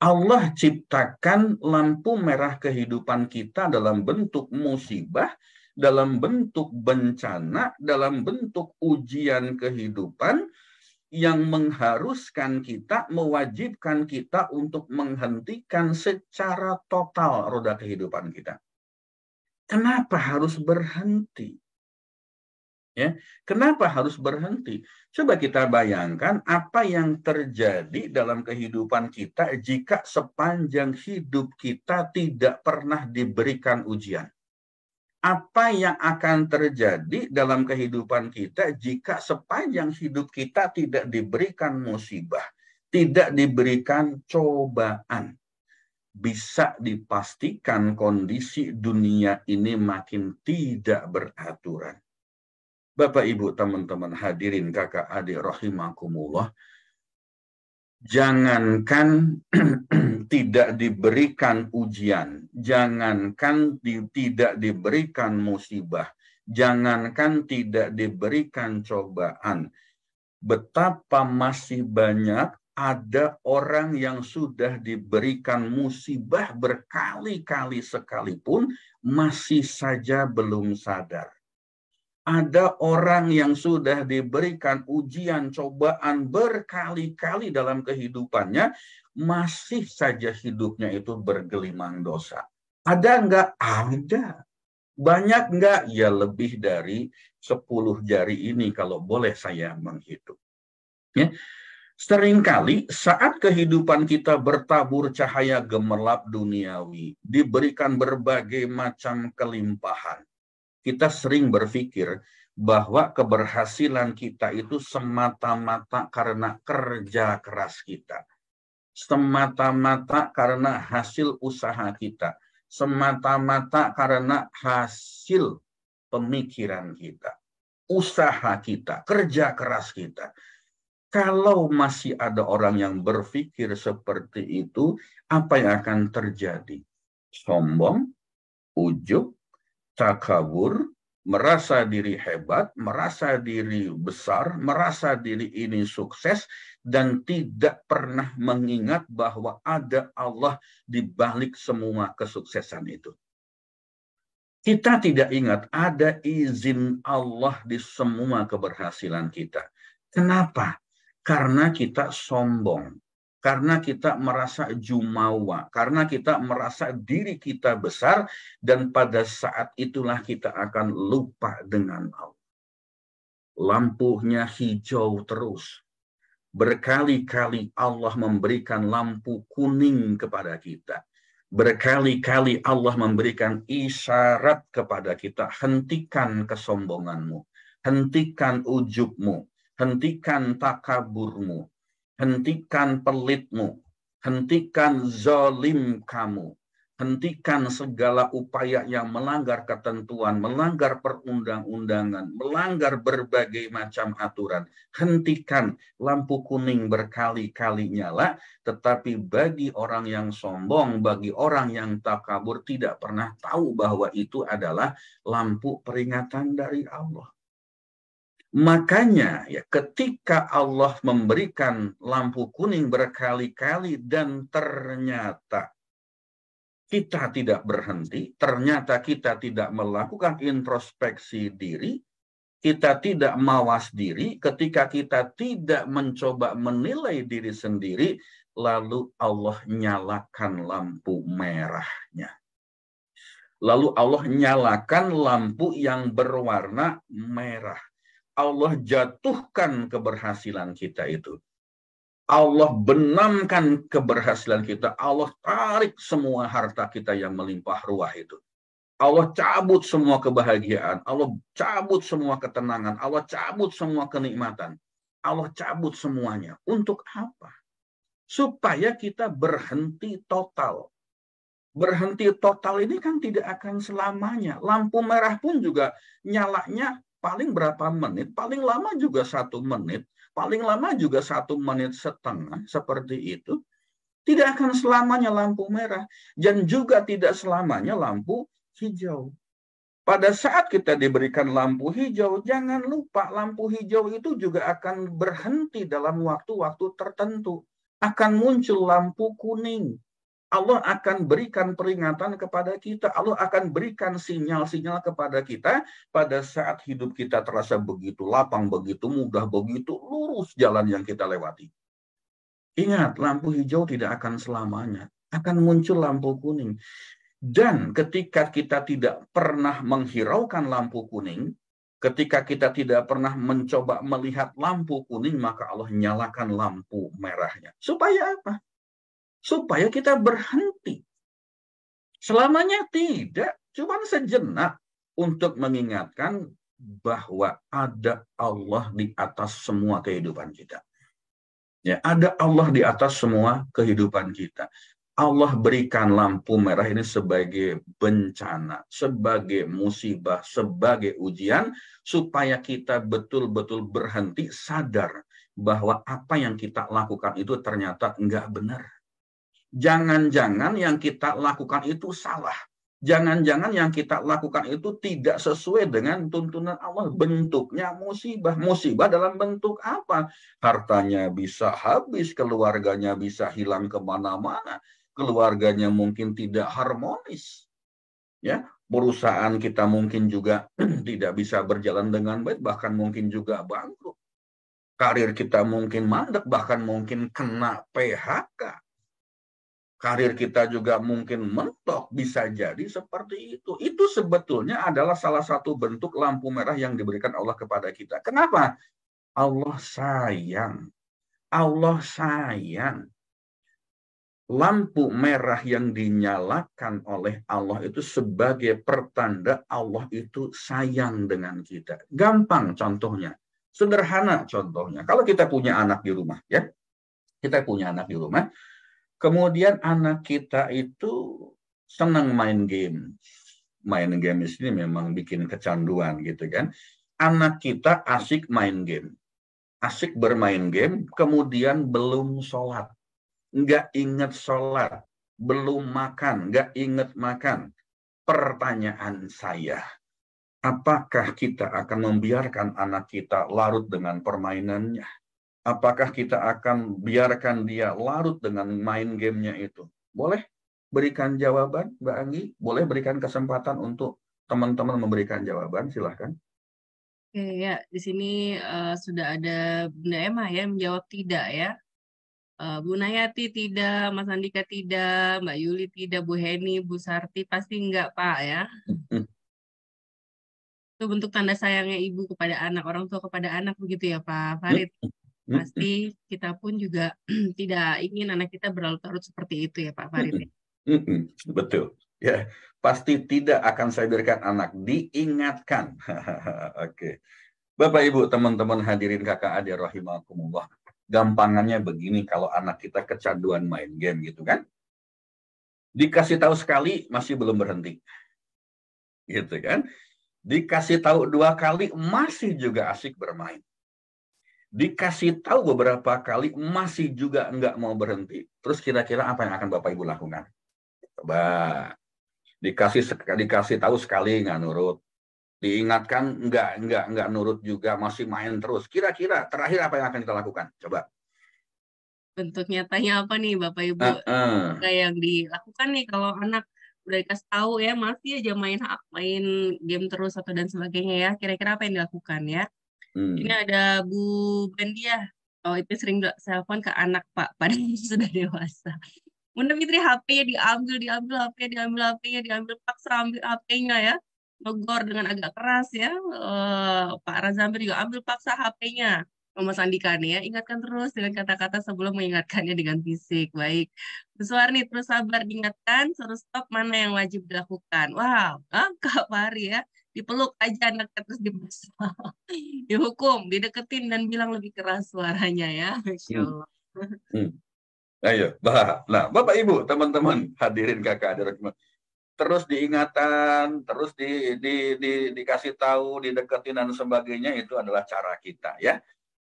Allah ciptakan lampu merah kehidupan kita dalam bentuk musibah, dalam bentuk bencana, dalam bentuk ujian kehidupan yang mengharuskan kita, mewajibkan kita untuk menghentikan secara total roda kehidupan kita. Kenapa harus berhenti? Ya, kenapa harus berhenti? Coba kita bayangkan apa yang terjadi dalam kehidupan kita jika sepanjang hidup kita tidak pernah diberikan ujian. Apa yang akan terjadi dalam kehidupan kita jika sepanjang hidup kita tidak diberikan musibah, tidak diberikan cobaan? bisa dipastikan kondisi dunia ini makin tidak beraturan. Bapak, Ibu, teman-teman hadirin, kakak, adik, rahimakumullah, jangankan tidak diberikan ujian, jangankan tidak diberikan musibah, jangankan tidak diberikan cobaan, betapa masih banyak ada orang yang sudah diberikan musibah berkali-kali sekalipun masih saja belum sadar. Ada orang yang sudah diberikan ujian, cobaan berkali-kali dalam kehidupannya, masih saja hidupnya itu bergelimang dosa. Ada enggak? Ada. Banyak enggak? Ya lebih dari 10 jari ini kalau boleh saya menghitung. Ya. Seringkali saat kehidupan kita bertabur cahaya gemerlap duniawi, diberikan berbagai macam kelimpahan, kita sering berpikir bahwa keberhasilan kita itu semata-mata karena kerja keras kita, semata-mata karena hasil usaha kita, semata-mata karena hasil pemikiran kita, usaha kita, kerja keras kita. Kalau masih ada orang yang berpikir seperti itu, apa yang akan terjadi? Sombong, ujub, takabur, merasa diri hebat, merasa diri besar, merasa diri ini sukses, dan tidak pernah mengingat bahwa ada Allah di balik semua kesuksesan itu. Kita tidak ingat ada izin Allah di semua keberhasilan kita. Kenapa? Karena kita sombong, karena kita merasa jumawa, karena kita merasa diri kita besar, dan pada saat itulah kita akan lupa dengan Allah. Lampunya hijau terus. Berkali-kali Allah memberikan lampu kuning kepada kita. Berkali-kali Allah memberikan isyarat kepada kita, hentikan kesombonganmu, hentikan ujubmu, hentikan takaburmu, hentikan pelitmu, hentikan zalim kamu, hentikan segala upaya yang melanggar ketentuan, melanggar perundang-undangan, melanggar berbagai macam aturan. Hentikan. Lampu kuning berkali-kali nyala, tetapi bagi orang yang sombong, bagi orang yang takabur, tidak pernah tahu bahwa itu adalah lampu peringatan dari Allah. Makanya ya, ketika Allah memberikan lampu kuning berkali-kali dan ternyata kita tidak berhenti, ternyata kita tidak melakukan introspeksi diri, kita tidak mawas diri, ketika kita tidak mencoba menilai diri sendiri, lalu Allah nyalakan lampu merahnya. Lalu Allah nyalakan lampu yang berwarna merah. Allah jatuhkan keberhasilan kita itu. Allah benamkan keberhasilan kita. Allah tarik semua harta kita yang melimpah ruah itu. Allah cabut semua kebahagiaan. Allah cabut semua ketenangan. Allah cabut semua kenikmatan. Allah cabut semuanya. Untuk apa? Supaya kita berhenti total. Berhenti total ini kan tidak akan selamanya. Lampu merah pun juga nyalanya paling berapa menit, paling lama juga 1 menit, paling lama juga 1,5 menit, seperti itu. Tidak akan selamanya lampu merah, dan juga tidak selamanya lampu hijau. Pada saat kita diberikan lampu hijau, jangan lupa lampu hijau itu juga akan berhenti dalam waktu-waktu tertentu. Akan muncul lampu kuning. Allah akan berikan peringatan kepada kita. Allah akan berikan sinyal-sinyal kepada kita pada saat hidup kita terasa begitu lapang, begitu mudah, begitu lurus jalan yang kita lewati. Ingat, lampu hijau tidak akan selamanya. Akan muncul lampu kuning. Dan ketika kita tidak pernah menghiraukan lampu kuning, ketika kita tidak pernah mencoba melihat lampu kuning, maka Allah nyalakan lampu merahnya. Supaya apa? Supaya kita berhenti. Selamanya tidak, cuma sejenak untuk mengingatkan bahwa ada Allah di atas semua kehidupan kita. Ya, ada Allah di atas semua kehidupan kita. Allah berikan lampu merah ini sebagai bencana, sebagai musibah, sebagai ujian, supaya kita betul-betul berhenti sadar bahwa apa yang kita lakukan itu ternyata enggak benar. Jangan-jangan yang kita lakukan itu salah. Jangan-jangan yang kita lakukan itu tidak sesuai dengan tuntunan Allah. Bentuknya musibah. Musibah dalam bentuk apa? Hartanya bisa habis, keluarganya bisa hilang kemana-mana. Keluarganya mungkin tidak harmonis. Ya, perusahaan kita mungkin juga tidak bisa berjalan dengan baik, bahkan mungkin juga bangkrut. Karir kita mungkin mandek, bahkan mungkin kena PHK. Karir kita juga mungkin mentok, bisa jadi seperti itu. Itu sebetulnya adalah salah satu bentuk lampu merah yang diberikan Allah kepada kita. Kenapa? Allah sayang. Allah sayang. Lampu merah yang dinyalakan oleh Allah itu sebagai pertanda Allah itu sayang dengan kita. Gampang contohnya. Sederhana contohnya. Kalau kita punya anak di rumah, ya. Kita punya anak di rumah. Kemudian anak kita itu senang main game. Main game ini memang bikin kecanduan gitu kan. Anak kita asik main game. Asik bermain game, kemudian belum sholat. Nggak inget sholat. Belum makan, nggak inget makan. Pertanyaan saya, apakah kita akan membiarkan anak kita larut dengan permainannya? Apakah kita akan biarkan dia larut dengan main gamenya itu? Boleh berikan jawaban, Mbak Anggi? Boleh berikan kesempatan untuk teman-teman memberikan jawaban, silahkan. Oke, ya, di sini sudah ada Bunda Emma ya menjawab tidak ya. Bu Nayati tidak, Mas Andika tidak, Mbak Yuli tidak, Bu Heni, Bu Sarti pasti enggak Pak ya. Itu bentuk tanda sayangnya ibu kepada anak, orang tua kepada anak begitu ya Pak Farid. Pasti kita pun juga tidak ingin anak kita berlarut-larut seperti itu ya Pak Farid. Betul. Ya, pasti tidak akan saya biarkan anak diingatkan. Oke. Bapak Ibu, teman-teman hadirin kakak adik rahimakumullah. Gampangannya begini kalau anak kita kecanduan main game gitu kan. Dikasih tahu sekali masih belum berhenti. Gitu kan. Dikasih tahu 2 kali masih juga asik bermain. Dikasih tahu beberapa kali masih juga nggak mau berhenti. Terus kira-kira apa yang akan Bapak Ibu lakukan? Coba. Dikasih tahu sekali nggak nurut. Diingatkan nggak nurut juga, masih main terus. Kira-kira terakhir apa yang akan kita lakukan? Coba. Bentuk nyatanya apa nih Bapak Ibu? Kayak yang dilakukan nih kalau anak udah dikasih tahu ya masih aja main game terus atau dan sebagainya ya. Kira-kira apa yang dilakukan ya? Ini ada Bu Bendia. Oh, itu sering telepon ke anak Pak, padahal sudah dewasa. Bunda Fitri HP-nya diambil HP-nya, diambil HP-nya, diambil paksa ambil HP-nya ya. Negor dengan agak keras ya. Pak Razamir juga ambil paksa HP-nya. Mas Andika nih ya, ingatkan terus dengan kata-kata sebelum mengingatkannya dengan fisik. Baik. Bu Suwarni terus sabar diingatkan, suruh stop mana yang wajib dilakukan. Wow, Kak Fahri ya. Dipeluk aja anaknya terus dibesar. Dihukum, dideketin dan bilang lebih keras suaranya ya. Masya Allah. Ayo, nah Bapak Ibu, teman-teman hadirin kakak adik, terus diingatkan, terus dikasih tahu, dideketin dan sebagainya, itu adalah cara kita ya.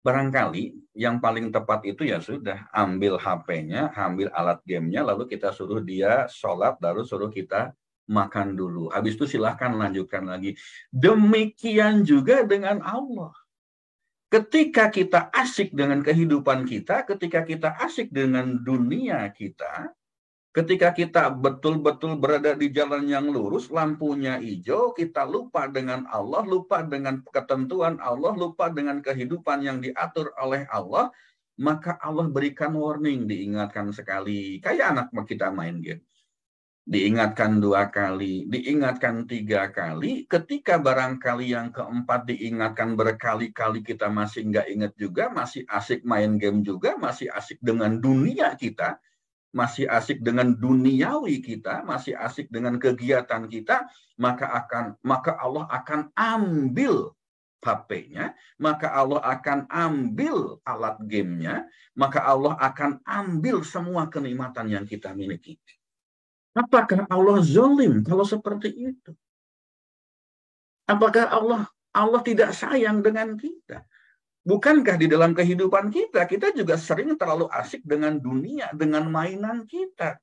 Barangkali yang paling tepat itu ya sudah ambil HP-nya, ambil alat gamenya, lalu kita suruh dia sholat, lalu suruh kita makan dulu. Habis itu silahkan lanjutkan lagi. Demikian juga dengan Allah. Ketika kita asik dengan kehidupan kita, ketika kita asik dengan dunia kita, ketika kita betul-betul berada di jalan yang lurus, lampunya hijau, kita lupa dengan Allah, lupa dengan ketentuan Allah, lupa dengan kehidupan yang diatur oleh Allah, maka Allah berikan warning, diingatkan sekali. Kayak anak kita main game. Diingatkan 2 kali, diingatkan 3 kali, ketika barangkali yang keempat diingatkan berkali-kali kita masih nggak ingat juga, masih asik main game juga, masih asik dengan dunia kita, masih asik dengan duniawi kita, masih asik dengan kegiatan kita, maka Allah akan ambil HP-nya, maka Allah akan ambil alat gamenya, maka Allah akan ambil semua kenikmatan yang kita miliki. Apakah Allah zalim kalau seperti itu? Apakah Allah tidak sayang dengan kita? Bukankah di dalam kehidupan kita juga sering terlalu asik dengan dunia, dengan mainan kita?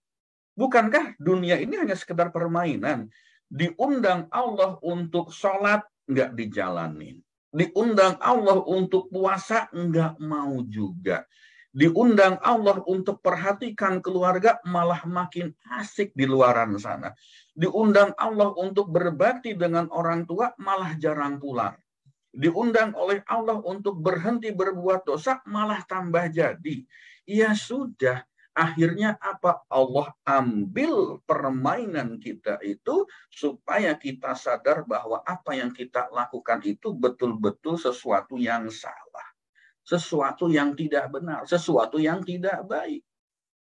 Bukankah dunia ini hanya sekedar permainan? Diundang Allah untuk sholat, nggak dijalanin. Diundang Allah untuk puasa, nggak mau juga. Diundang Allah untuk perhatikan keluarga, malah makin asik di luaran sana. Diundang Allah untuk berbakti dengan orang tua, malah jarang pulang. Diundang oleh Allah untuk berhenti berbuat dosa, malah tambah jadi. Ya sudah, akhirnya apa? Allah ambil permainan kita itu supaya kita sadar bahwa apa yang kita lakukan itu betul-betul sesuatu yang salah. Sesuatu yang tidak benar, sesuatu yang tidak baik.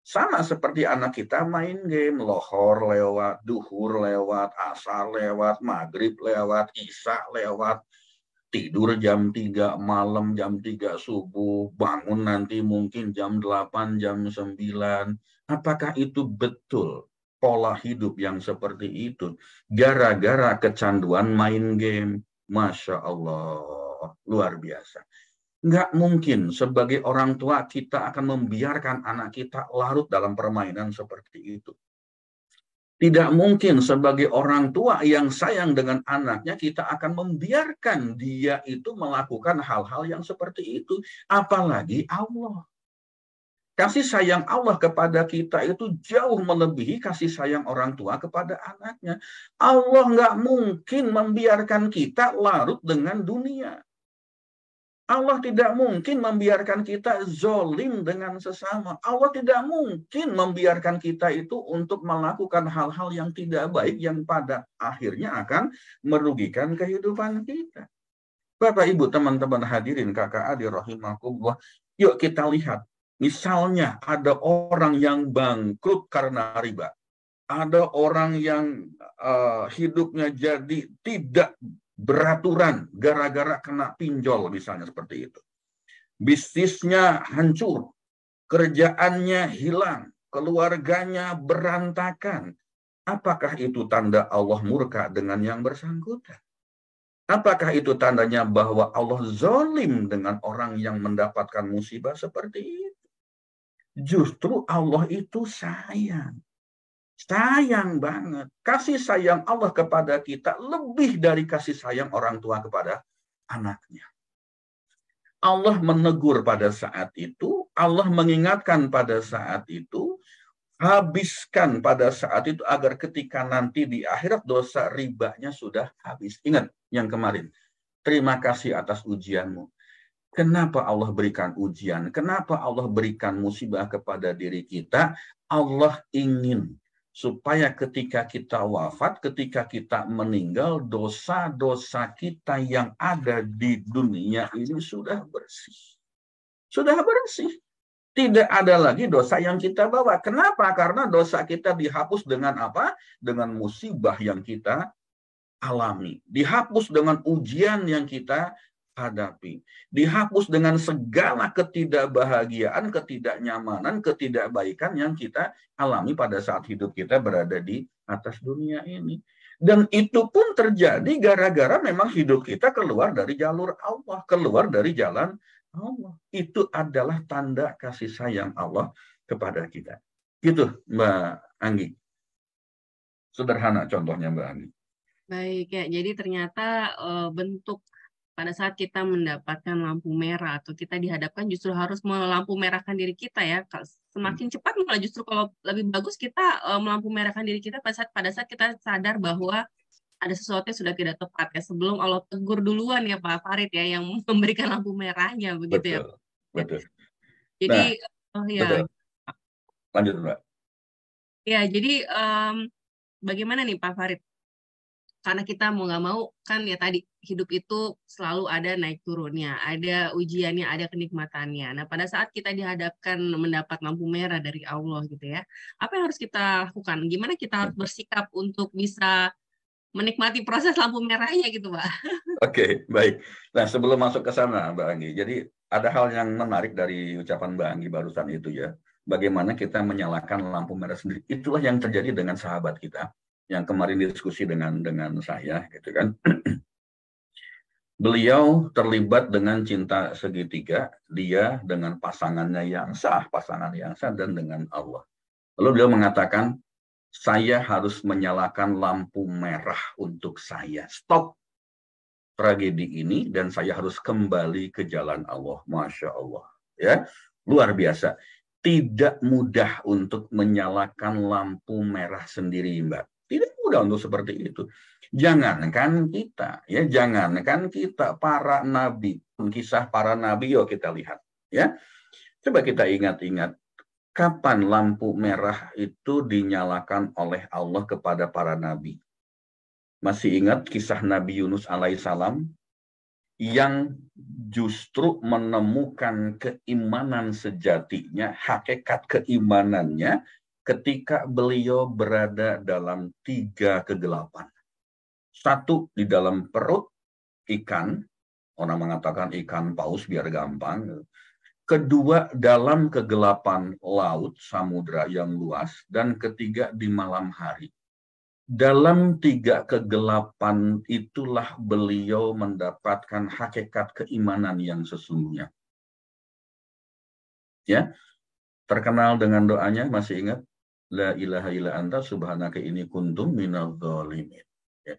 Sama seperti anak kita main game, lohor lewat, duhur lewat, asar lewat, maghrib lewat, isya lewat, tidur jam 3 malam, jam 3 subuh, bangun nanti mungkin jam 8, jam 9. Apakah itu betul pola hidup yang seperti itu? Gara-gara kecanduan main game. Masya Allah, luar biasa. Nggak mungkin sebagai orang tua kita akan membiarkan anak kita larut dalam permainan seperti itu. Tidak mungkin sebagai orang tua yang sayang dengan anaknya, kita akan membiarkan dia itu melakukan hal-hal yang seperti itu. Apalagi Allah. Kasih sayang Allah kepada kita itu jauh melebihi kasih sayang orang tua kepada anaknya. Allah nggak mungkin membiarkan kita larut dengan dunia. Allah tidak mungkin membiarkan kita zolim dengan sesama. Allah tidak mungkin membiarkan kita itu untuk melakukan hal-hal yang tidak baik yang pada akhirnya akan merugikan kehidupan kita. Bapak, Ibu, teman-teman hadirin, kakak adik rahimakumullah, yuk kita lihat. Misalnya ada orang yang bangkrut karena riba. Ada orang yang hidupnya jadi tidak beraturan gara-gara kena pinjol misalnya seperti itu. Bisnisnya hancur, kerjaannya hilang, keluarganya berantakan. Apakah itu tanda Allah murka dengan yang bersangkutan? Apakah itu tandanya bahwa Allah zalim dengan orang yang mendapatkan musibah seperti itu? Justru Allah itu sayang. Sayang banget. Kasih sayang Allah kepada kita lebih dari kasih sayang orang tua kepada anaknya. Allah menegur pada saat itu, Allah mengingatkan pada saat itu, habiskan pada saat itu agar ketika nanti di akhirat dosa ribanya sudah habis. Ingat yang kemarin. Terima kasih atas ujianmu. Kenapa Allah berikan ujian? Kenapa Allah berikan musibah kepada diri kita? Allah ingin supaya ketika kita wafat, ketika kita meninggal, dosa-dosa kita yang ada di dunia ini sudah bersih. Sudah bersih. Tidak ada lagi dosa yang kita bawa. Kenapa? Karena dosa kita dihapus dengan apa? Dengan musibah yang kita alami. Dihapus dengan ujian yang kita hadapi. Dihapus dengan segala ketidakbahagiaan, ketidaknyamanan, ketidakbaikan yang kita alami pada saat hidup kita berada di atas dunia ini. Dan itu pun terjadi gara-gara memang hidup kita keluar dari jalur Allah, keluar dari jalan Allah. Itu adalah tanda kasih sayang Allah kepada kita. Gitu, Mbak Anggi. Sederhana contohnya, Mbak Anggi. Baik ya, jadi ternyata bentuk pada saat kita mendapatkan lampu merah atau kita dihadapkan justru harus melampu merahkan diri kita ya. Semakin cepat malah justru kalau lebih bagus kita melampu merahkan diri kita pada saat kita sadar bahwa ada sesuatu yang sudah tidak tepat ya. Sebelum Allah tegur duluan ya Pak Farid ya yang memberikan lampu merahnya begitu. Betul, ya. Betul. Jadi ya. Betul. Lanjut Mbak. Ya, jadi bagaimana nih Pak Farid? Karena kita mau nggak mau kan ya tadi hidup itu selalu ada naik turunnya, ada ujiannya, ada kenikmatannya. Nah pada saat kita dihadapkan mendapat lampu merah dari Allah gitu ya, apa yang harus kita lakukan? Gimana kita harus bersikap untuk bisa menikmati proses lampu merahnya gitu, Pak. Oke, baik. Nah, sebelum masuk ke sana, Mbak Anggi, jadi ada hal yang menarik dari ucapan Mbak Anggi barusan itu ya. Bagaimana kita menyalakan lampu merah sendiri. Itulah yang terjadi dengan sahabat kita yang kemarin diskusi dengan saya, gitu kan. Beliau terlibat dengan cinta segitiga, dia dengan pasangan yang sah, dan dengan Allah. Lalu beliau mengatakan, saya harus menyalakan lampu merah untuk saya. Stop tragedi ini dan saya harus kembali ke jalan Allah. Masya Allah. Ya, luar biasa. Tidak mudah untuk menyalakan lampu merah sendiri, Mbak. Tidak mudah untuk seperti itu. Jangankan kita, para nabi, kisah para nabi, yuk kita lihat. Ya, coba kita ingat-ingat. Kapan lampu merah itu dinyalakan oleh Allah kepada para nabi? Masih ingat kisah Nabi Yunus alaihissalam yang justru menemukan keimanan sejatinya, hakikat keimanannya ketika beliau berada dalam 3 kegelapan. 1, di dalam perut ikan, orang mengatakan ikan paus biar gampang. 2, dalam kegelapan laut, samudra yang luas. Dan 3, di malam hari. Dalam 3 kegelapan itulah beliau mendapatkan hakikat keimanan yang sesungguhnya. Ya, terkenal dengan doanya, masih ingat? La ilaha illa anta subhanaka inni kuntum minadz dzalimin. Ya.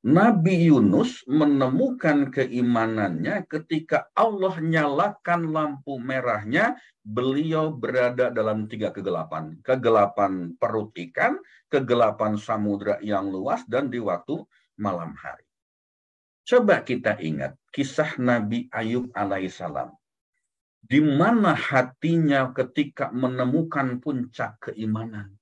Nabi Yunus menemukan keimanannya ketika Allah nyalakan lampu merahnya, beliau berada dalam 3 kegelapan. Kegelapan perut ikan, kegelapan samudra yang luas, dan di waktu malam hari. Coba kita ingat kisah Nabi Ayub alaihissalam. Di mana hatinya ketika menemukan puncak keimanan?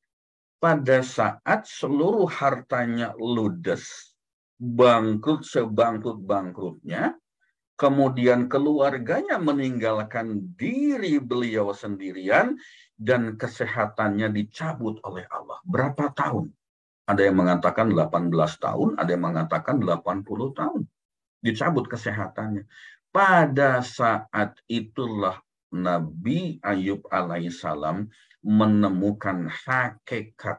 Pada saat seluruh hartanya ludes, bangkrut sebangkrut-bangkrutnya, kemudian keluarganya meninggalkan diri beliau sendirian, dan kesehatannya dicabut oleh Allah. Berapa tahun? Ada yang mengatakan 18 tahun, ada yang mengatakan 80 tahun. Dicabut kesehatannya. Pada saat itulah Nabi Ayub alaihissalam menemukan hakikat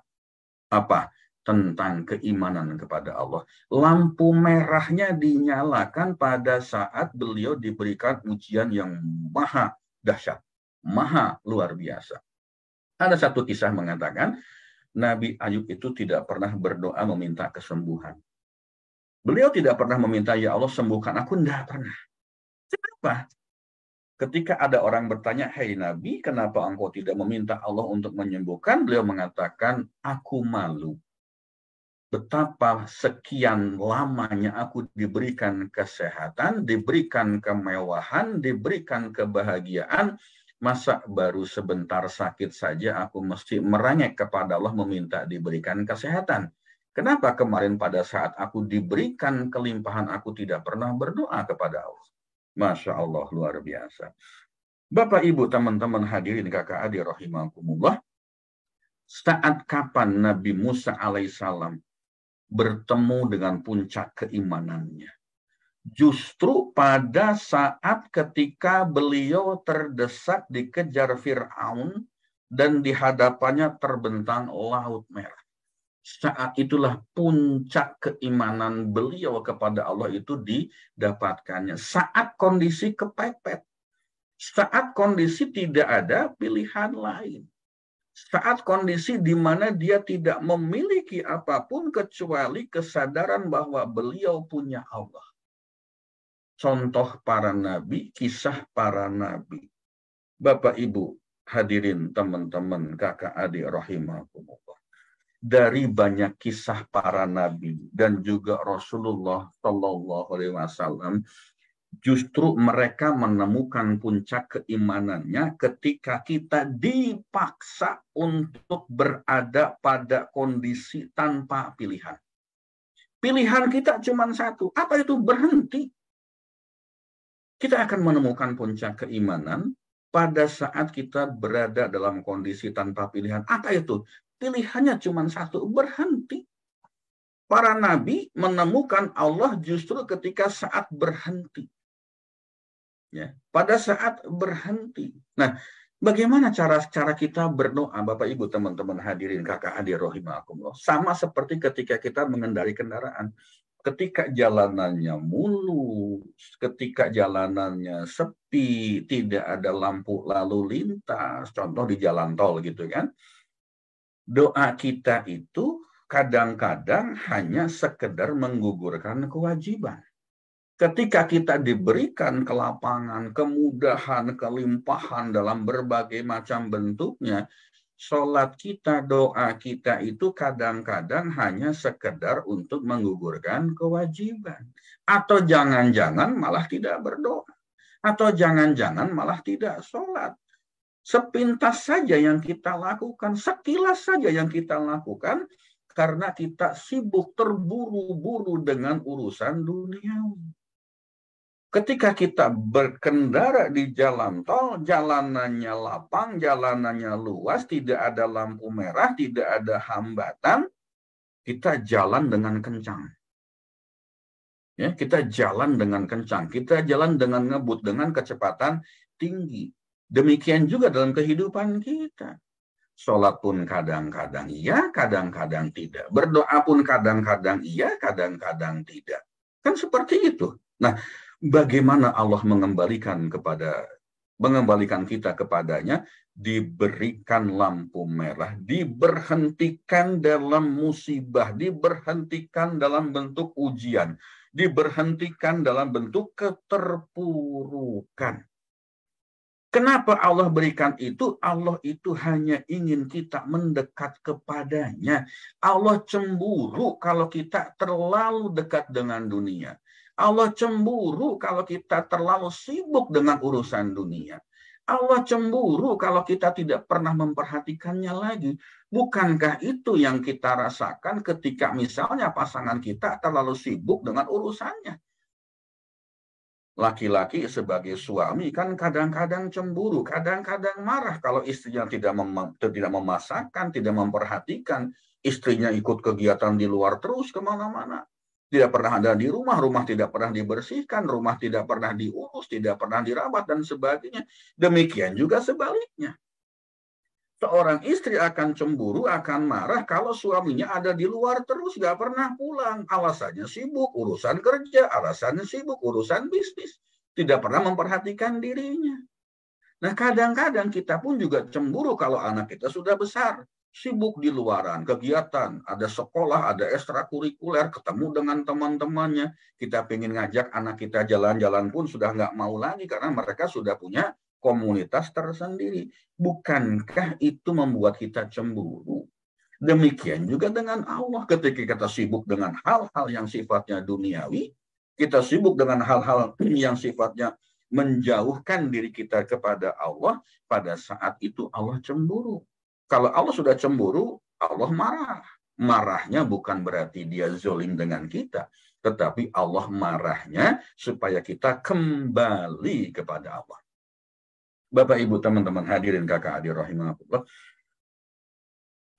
tentang keimanan kepada Allah. Lampu merahnya dinyalakan pada saat beliau diberikan ujian yang maha dahsyat, maha luar biasa. Ada satu kisah mengatakan, Nabi Ayub itu tidak pernah berdoa meminta kesembuhan. Beliau tidak pernah meminta, ya Allah sembuhkan aku, tidak pernah. Kenapa? Ketika ada orang bertanya, hei Nabi, kenapa engkau tidak meminta Allah untuk menyembuhkan? Beliau mengatakan, aku malu. Betapa sekian lamanya aku diberikan kesehatan, diberikan kemewahan, diberikan kebahagiaan, masa baru sebentar sakit saja aku mesti merengek kepada Allah meminta diberikan kesehatan. Kenapa kemarin pada saat aku diberikan kelimpahan aku tidak pernah berdoa kepada Allah? Masya Allah, luar biasa. Bapak, Ibu, teman-teman hadirin kakak adik rahimakumullah, saat kapan Nabi Musa alaihissalam bertemu dengan puncak keimanannya? Justru pada saat ketika beliau terdesak dikejar Fir'aun dan di hadapannya terbentang Laut Merah. Saat itulah puncak keimanan beliau kepada Allah itu didapatkannya. Saat kondisi kepepet. Saat kondisi tidak ada pilihan lain. Saat kondisi di mana dia tidak memiliki apapun kecuali kesadaran bahwa beliau punya Allah. Contoh para nabi, kisah para nabi. Bapak, Ibu, hadirin teman-teman, kakak adik rahimakumullah. Dari banyak kisah para nabi dan juga Rasulullah Shallallahu Alaihi Wasallam, justru mereka menemukan puncak keimanannya ketika kita dipaksa untuk berada pada kondisi tanpa pilihan. Pilihan kita cuma satu, apa itu? Berhenti. Kita akan menemukan puncak keimanan pada saat kita berada dalam kondisi tanpa pilihan. Apa itu? Pilihannya cuma satu, berhenti. Para nabi menemukan Allah justru ketika saat berhenti. Ya, pada saat berhenti. Nah, bagaimana cara kita berdoa, Bapak Ibu, teman-teman hadirin, kakak adik rahimakumullah. Sama seperti ketika kita mengendarai kendaraan. Ketika jalanannya mulus, ketika jalanannya sepi, tidak ada lampu lalu lintas, contoh di jalan tol gitu kan. Doa kita itu kadang-kadang hanya sekedar menggugurkan kewajiban. Ketika kita diberikan kelapangan, kemudahan, kelimpahan dalam berbagai macam bentuknya, sholat kita, doa kita itu kadang-kadang hanya sekedar untuk menggugurkan kewajiban. Atau jangan-jangan malah tidak berdoa. Atau jangan-jangan malah tidak sholat. Sepintas saja yang kita lakukan, sekilas saja yang kita lakukan, karena kita sibuk terburu-buru dengan urusan duniawi. Ketika kita berkendara di jalan tol, jalanannya lapang, jalanannya luas, tidak ada lampu merah, tidak ada hambatan, kita jalan dengan kencang. Ya, kita jalan dengan kencang, kita jalan dengan ngebut, dengan kecepatan tinggi. Demikian juga dalam kehidupan kita. Sholat pun kadang-kadang iya, kadang-kadang tidak. Berdoa pun kadang-kadang iya, kadang-kadang tidak. Kan seperti itu. Nah, bagaimana Allah mengembalikan kita kepadanya? Diberikan lampu merah, diberhentikan dalam musibah, diberhentikan dalam bentuk ujian, diberhentikan dalam bentuk keterpurukan. Kenapa Allah berikan itu? Allah itu hanya ingin kita mendekat kepadanya. Allah cemburu kalau kita terlalu dekat dengan dunia. Allah cemburu kalau kita terlalu sibuk dengan urusan dunia. Allah cemburu kalau kita tidak pernah memperhatikannya lagi. Bukankah itu yang kita rasakan ketika misalnya pasangan kita terlalu sibuk dengan urusannya? Laki-laki sebagai suami kan kadang-kadang cemburu, kadang-kadang marah kalau istrinya tidak memasakkan, tidak memperhatikan, istrinya ikut kegiatan di luar terus kemana-mana. Tidak pernah ada di rumah, rumah tidak pernah dibersihkan, rumah tidak pernah diurus, tidak pernah dirawat, dan sebagainya. Demikian juga sebaliknya. Seorang istri akan cemburu, akan marah kalau suaminya ada di luar terus, nggak pernah pulang. Alasannya sibuk, urusan kerja, alasannya sibuk, urusan bisnis. Tidak pernah memperhatikan dirinya. Nah, kadang-kadang kita pun juga cemburu kalau anak kita sudah besar. Sibuk di luaran, kegiatan, ada sekolah, ada ekstrakurikuler, ketemu dengan teman-temannya. Kita pengen ngajak anak kita jalan-jalan pun sudah nggak mau lagi karena mereka sudah punya komunitas tersendiri. Bukankah itu membuat kita cemburu? Demikian juga dengan Allah. Ketika kita sibuk dengan hal-hal yang sifatnya duniawi, kita sibuk dengan hal-hal yang sifatnya menjauhkan diri kita kepada Allah, pada saat itu Allah cemburu. Kalau Allah sudah cemburu, Allah marah. Marahnya bukan berarti dia zolim dengan kita, tetapi Allah marahnya supaya kita kembali kepada Allah. Bapak, Ibu, teman-teman hadirin, kakak adik rahimahullah,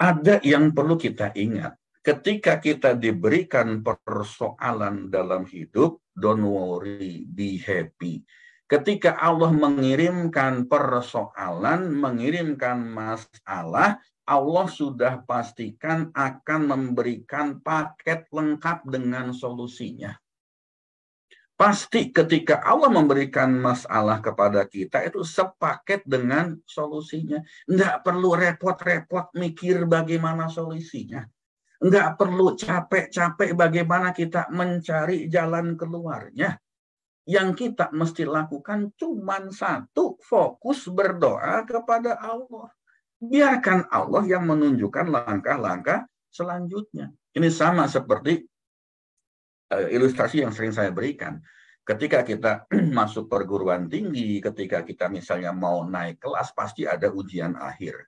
ada yang perlu kita ingat. Ketika kita diberikan persoalan dalam hidup, don't worry, be happy. Ketika Allah mengirimkan persoalan, mengirimkan masalah, Allah sudah pastikan akan memberikan paket lengkap dengan solusinya. Pasti ketika Allah memberikan masalah kepada kita itu sepaket dengan solusinya. Nggak perlu repot-repot mikir bagaimana solusinya. Nggak perlu capek-capek bagaimana kita mencari jalan keluarnya. Yang kita mesti lakukan cuma satu, fokus berdoa kepada Allah. Biarkan Allah yang menunjukkan langkah-langkah selanjutnya. Ini sama seperti ilustrasi yang sering saya berikan. Ketika kita masuk perguruan tinggi, ketika kita misalnya mau naik kelas, pasti ada ujian akhir.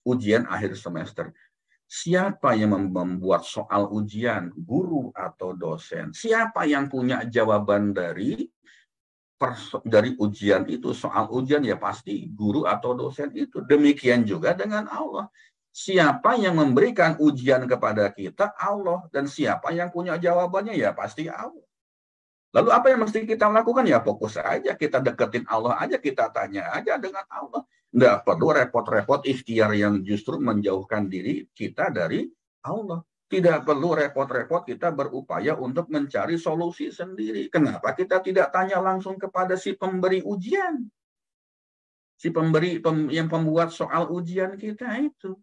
Ujian akhir semester. Siapa yang membuat soal ujian? Guru atau dosen? Siapa yang punya jawaban dari ujian itu? Soal ujian ya pasti guru atau dosen itu. Demikian juga dengan Allah. Siapa yang memberikan ujian kepada kita? Allah. Dan siapa yang punya jawabannya? Ya pasti Allah. Lalu apa yang mesti kita lakukan? Ya fokus aja, kita deketin Allah aja, kita tanya aja dengan Allah. Nggak perlu repot-repot ikhtiar yang justru menjauhkan diri kita dari Allah. Tidak perlu repot-repot kita berupaya untuk mencari solusi sendiri. Kenapa kita tidak tanya langsung kepada si pemberi ujian? Si pemberi yang pembuat soal ujian kita itu.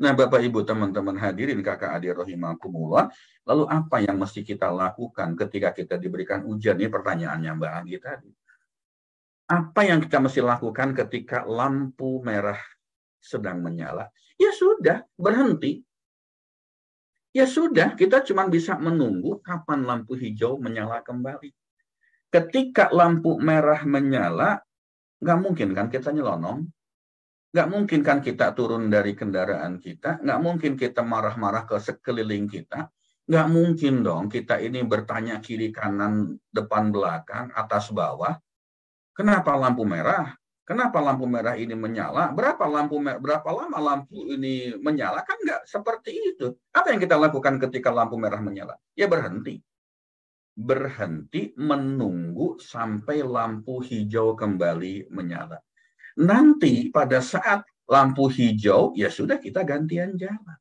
Nah, Bapak Ibu teman-teman hadirin kakak adik rahimakumullah, lalu apa yang mesti kita lakukan ketika kita diberikan ujian? Ini pertanyaannya Mbak Anggi tadi. Apa yang kita mesti lakukan ketika lampu merah sedang menyala? Ya sudah, berhenti. Ya sudah, kita cuma bisa menunggu kapan lampu hijau menyala kembali. Ketika lampu merah menyala, nggak mungkin kan kita nyelonong. Nggak mungkin kan kita turun dari kendaraan kita, nggak mungkin kita marah-marah ke sekeliling kita, nggak mungkin dong kita ini bertanya kiri kanan, depan belakang, atas bawah. Kenapa lampu merah? Kenapa lampu merah ini menyala? Berapa lama lampu ini menyala? Kan nggak seperti itu. Apa yang kita lakukan ketika lampu merah menyala? Ya berhenti. Berhenti menunggu sampai lampu hijau kembali menyala. Nanti pada saat lampu hijau, ya sudah kita gantian jalan.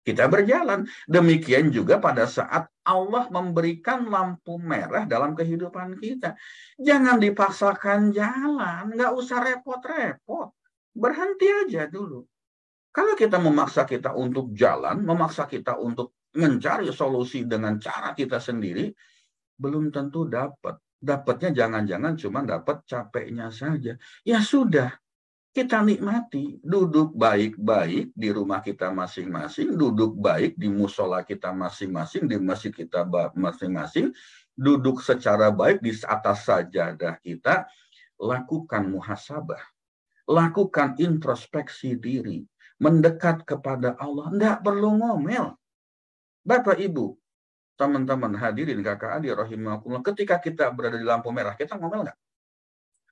Kita berjalan. Demikian juga pada saat Allah memberikan lampu merah dalam kehidupan kita. Jangan dipaksakan jalan, nggak usah repot-repot. Berhenti aja dulu. Kalau kita memaksa kita untuk jalan, memaksa kita untuk mencari solusi dengan cara kita sendiri, belum tentu dapat. Dapatnya jangan-jangan cuma dapat capeknya saja. Ya sudah, kita nikmati. Duduk baik-baik di rumah kita masing-masing, duduk baik di musola kita masing-masing, di masjid kita masing-masing, duduk secara baik di atas sajadah kita, lakukan muhasabah, lakukan introspeksi diri, mendekat kepada Allah. Nggak perlu ngomel. Bapak, Ibu, teman-teman hadirin kakak adik rahimahullah, ketika kita berada di lampu merah, kita ngomel nggak?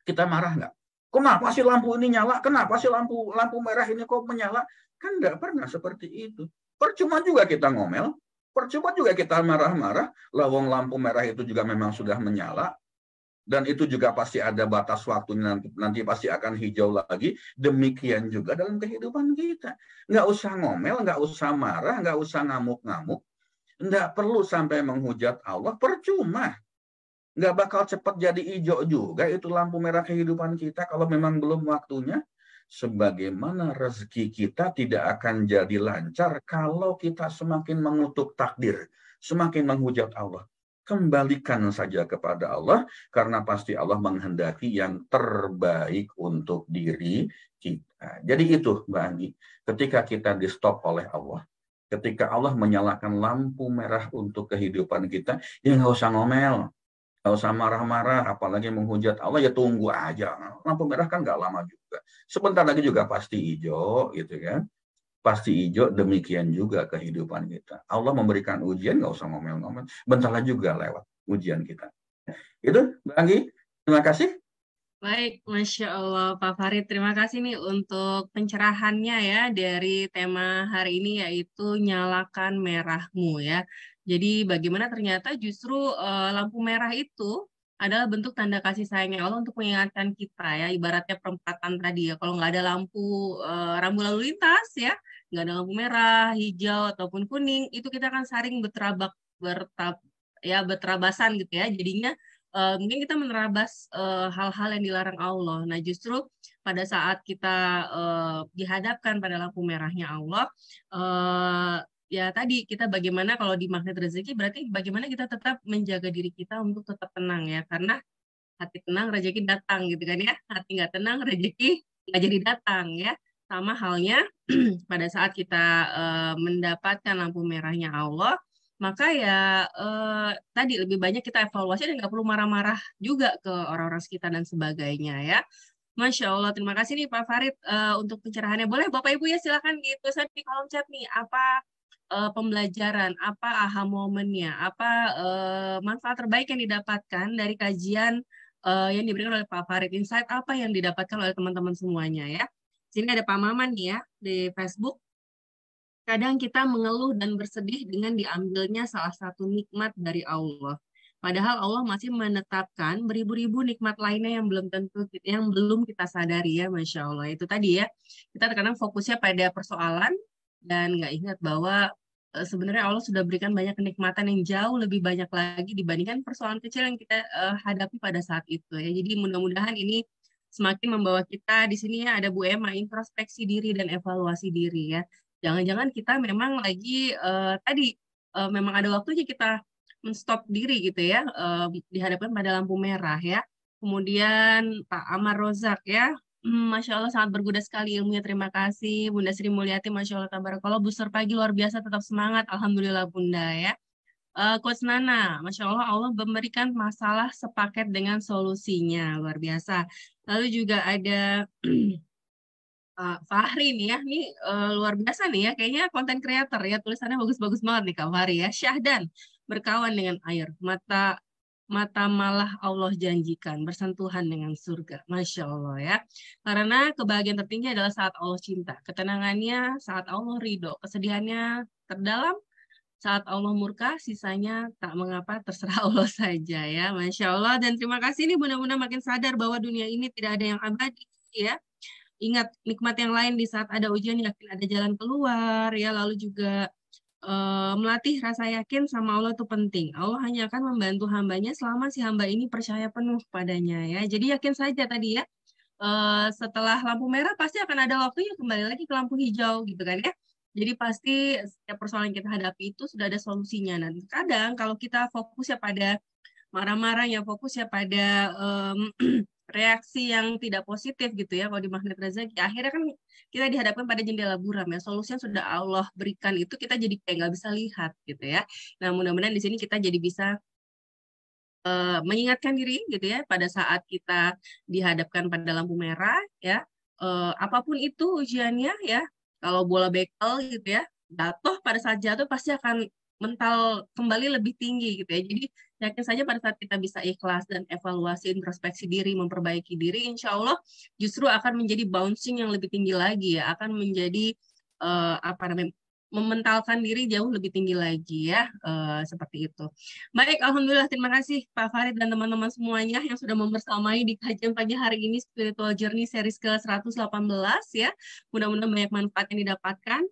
Kita marah nggak? Kenapa sih lampu ini nyala? Kenapa sih lampu merah ini kok menyala? Kan nggak pernah seperti itu. Percuma juga kita ngomel, percuma juga kita marah-marah. Lawang lampu merah itu juga memang sudah menyala, dan itu juga pasti ada batas waktunya, nanti pasti akan hijau lagi. Demikian juga dalam kehidupan kita. Nggak usah ngomel, nggak usah marah, nggak usah ngamuk-ngamuk. Nggak perlu sampai menghujat Allah, percuma. Nggak bakal cepat jadi hijau juga itu lampu merah kehidupan kita kalau memang belum waktunya. Sebagaimana rezeki kita tidak akan jadi lancar kalau kita semakin mengutuk takdir, semakin menghujat Allah. Kembalikan saja kepada Allah, karena pasti Allah menghendaki yang terbaik untuk diri kita. Jadi itu, Mbak Anggi, ketika kita di stop oleh Allah, ketika Allah menyalakan lampu merah untuk kehidupan kita, ya nggak usah ngomel, nggak usah marah-marah, apalagi menghujat Allah, ya tunggu aja. Lampu merah kan nggak lama juga. Sebentar lagi juga pasti hijau, gitu kan. Pasti hijau, demikian juga kehidupan kita. Allah memberikan ujian, nggak usah ngomel-ngomel. Bentar lagi juga lewat ujian kita. Itu, Mbak Anggi. Terima kasih. Baik, Masya Allah Pak Farid, terima kasih nih untuk pencerahannya ya dari tema hari ini, yaitu nyalakan merahmu ya. Jadi bagaimana ternyata justru lampu merah itu adalah bentuk tanda kasih sayangnya Allah untuk mengingatkan kita ya, ibaratnya perempatan tadi ya, kalau nggak ada rambu lalu lintas ya, nggak ada lampu merah, hijau ataupun kuning, itu kita akan saling berterabasan gitu ya, jadinya mungkin kita menerabas hal-hal yang dilarang Allah. Nah, justru pada saat kita dihadapkan pada lampu merahnya Allah, ya tadi kita bagaimana kalau di magnet rezeki, berarti bagaimana kita tetap menjaga diri kita untuk tetap tenang ya, karena hati tenang rezeki datang gitu kan ya, hati nggak tenang rezeki nggak jadi datang ya. Sama halnya pada saat kita mendapatkan lampu merahnya Allah, maka ya tadi lebih banyak kita evaluasi dan nggak perlu marah-marah juga ke orang-orang sekitar dan sebagainya ya. Masya Allah, terima kasih nih Pak Farid untuk pencerahannya. Boleh Bapak Ibu ya silakan dituliskan di kolom chat nih apa pembelajaran, apa aha momennya, apa manfaat terbaik yang didapatkan dari kajian yang diberikan oleh Pak Farid, insight apa yang didapatkan oleh teman-teman semuanya ya. Sini ada Pak Maman nih ya di Facebook. kadang kita mengeluh dan bersedih dengan diambilnya salah satu nikmat dari Allah. Padahal Allah masih menetapkan beribu-ribu nikmat lainnya yang belum kita sadari ya, Masya Allah. Itu tadi ya, kita terkadang fokusnya pada persoalan dan nggak ingat bahwa sebenarnya Allah sudah berikan banyak kenikmatan yang jauh lebih banyak lagi dibandingkan persoalan kecil yang kita hadapi pada saat itu ya. Jadi mudah-mudahan ini semakin membawa kita di sini ya ada Bu Emma introspeksi diri dan evaluasi diri ya. Jangan-jangan kita memang lagi tadi memang ada waktunya kita men-stop diri gitu ya, dihadapkan pada lampu merah ya. Kemudian Pak Amar Rozak ya, Masya Allah sangat berguna sekali ilmunya, terima kasih. Bunda Sri Mulyati, Masya Allah, tabarakallah, booster pagi luar biasa, tetap semangat, Alhamdulillah Bunda ya. Coach Nana, Masya Allah, Allah memberikan masalah sepaket dengan solusinya, luar biasa. Lalu juga ada Fahri nih ya, nih luar biasa nih ya, kayaknya konten creator ya, tulisannya bagus-bagus banget nih Kak Fahri ya. Syahdan, berkawan dengan air, mata malah Allah janjikan, bersentuhan dengan surga. Masya Allah ya. Karena kebahagiaan tertinggi adalah saat Allah cinta, ketenangannya saat Allah ridho, kesedihannya terdalam, saat Allah murka, sisanya tak mengapa, terserah Allah saja ya. Masya Allah, dan terima kasih nih bunda-bunda makin sadar bahwa dunia ini tidak ada yang abadi ya. Ingat nikmat yang lain di saat ada ujian, yakin ada jalan keluar ya. Lalu juga melatih rasa yakin sama Allah itu penting. Allah hanya akan membantu hambanya selama si hamba ini percaya penuh padanya ya. Jadi yakin saja tadi ya. Setelah lampu merah pasti akan ada waktunya kembali lagi ke lampu hijau gitu kan ya. Jadi pasti setiap persoalan yang kita hadapi itu sudah ada solusinya. Nah, kadang kalau kita fokus ya pada marah-marah, ya fokus ya pada reaksi yang tidak positif gitu ya, kalau di magnet rezeki akhirnya kan kita dihadapkan pada jendela buram ya, solusi yang sudah Allah berikan itu kita jadi kayak nggak bisa lihat gitu ya. Nah mudah-mudahan di sini kita jadi bisa mengingatkan diri gitu ya pada saat kita dihadapkan pada lampu merah ya, apapun itu ujiannya ya, kalau bola bekel gitu ya jatuh, pada saat jatuh pasti akan mental kembali lebih tinggi gitu ya. Jadi yakin saja pada saat kita bisa ikhlas dan evaluasi introspeksi diri, memperbaiki diri, insya Allah justru akan menjadi bouncing yang lebih tinggi lagi ya, akan menjadi apa namanya, mementalkan diri jauh lebih tinggi lagi ya, seperti itu. Baik, Alhamdulillah, terima kasih Pak Farid dan teman-teman semuanya yang sudah membersamai di kajian pagi hari ini Spiritual Journey series ke-118 ya. Mudah-mudahan banyak manfaat yang didapatkan.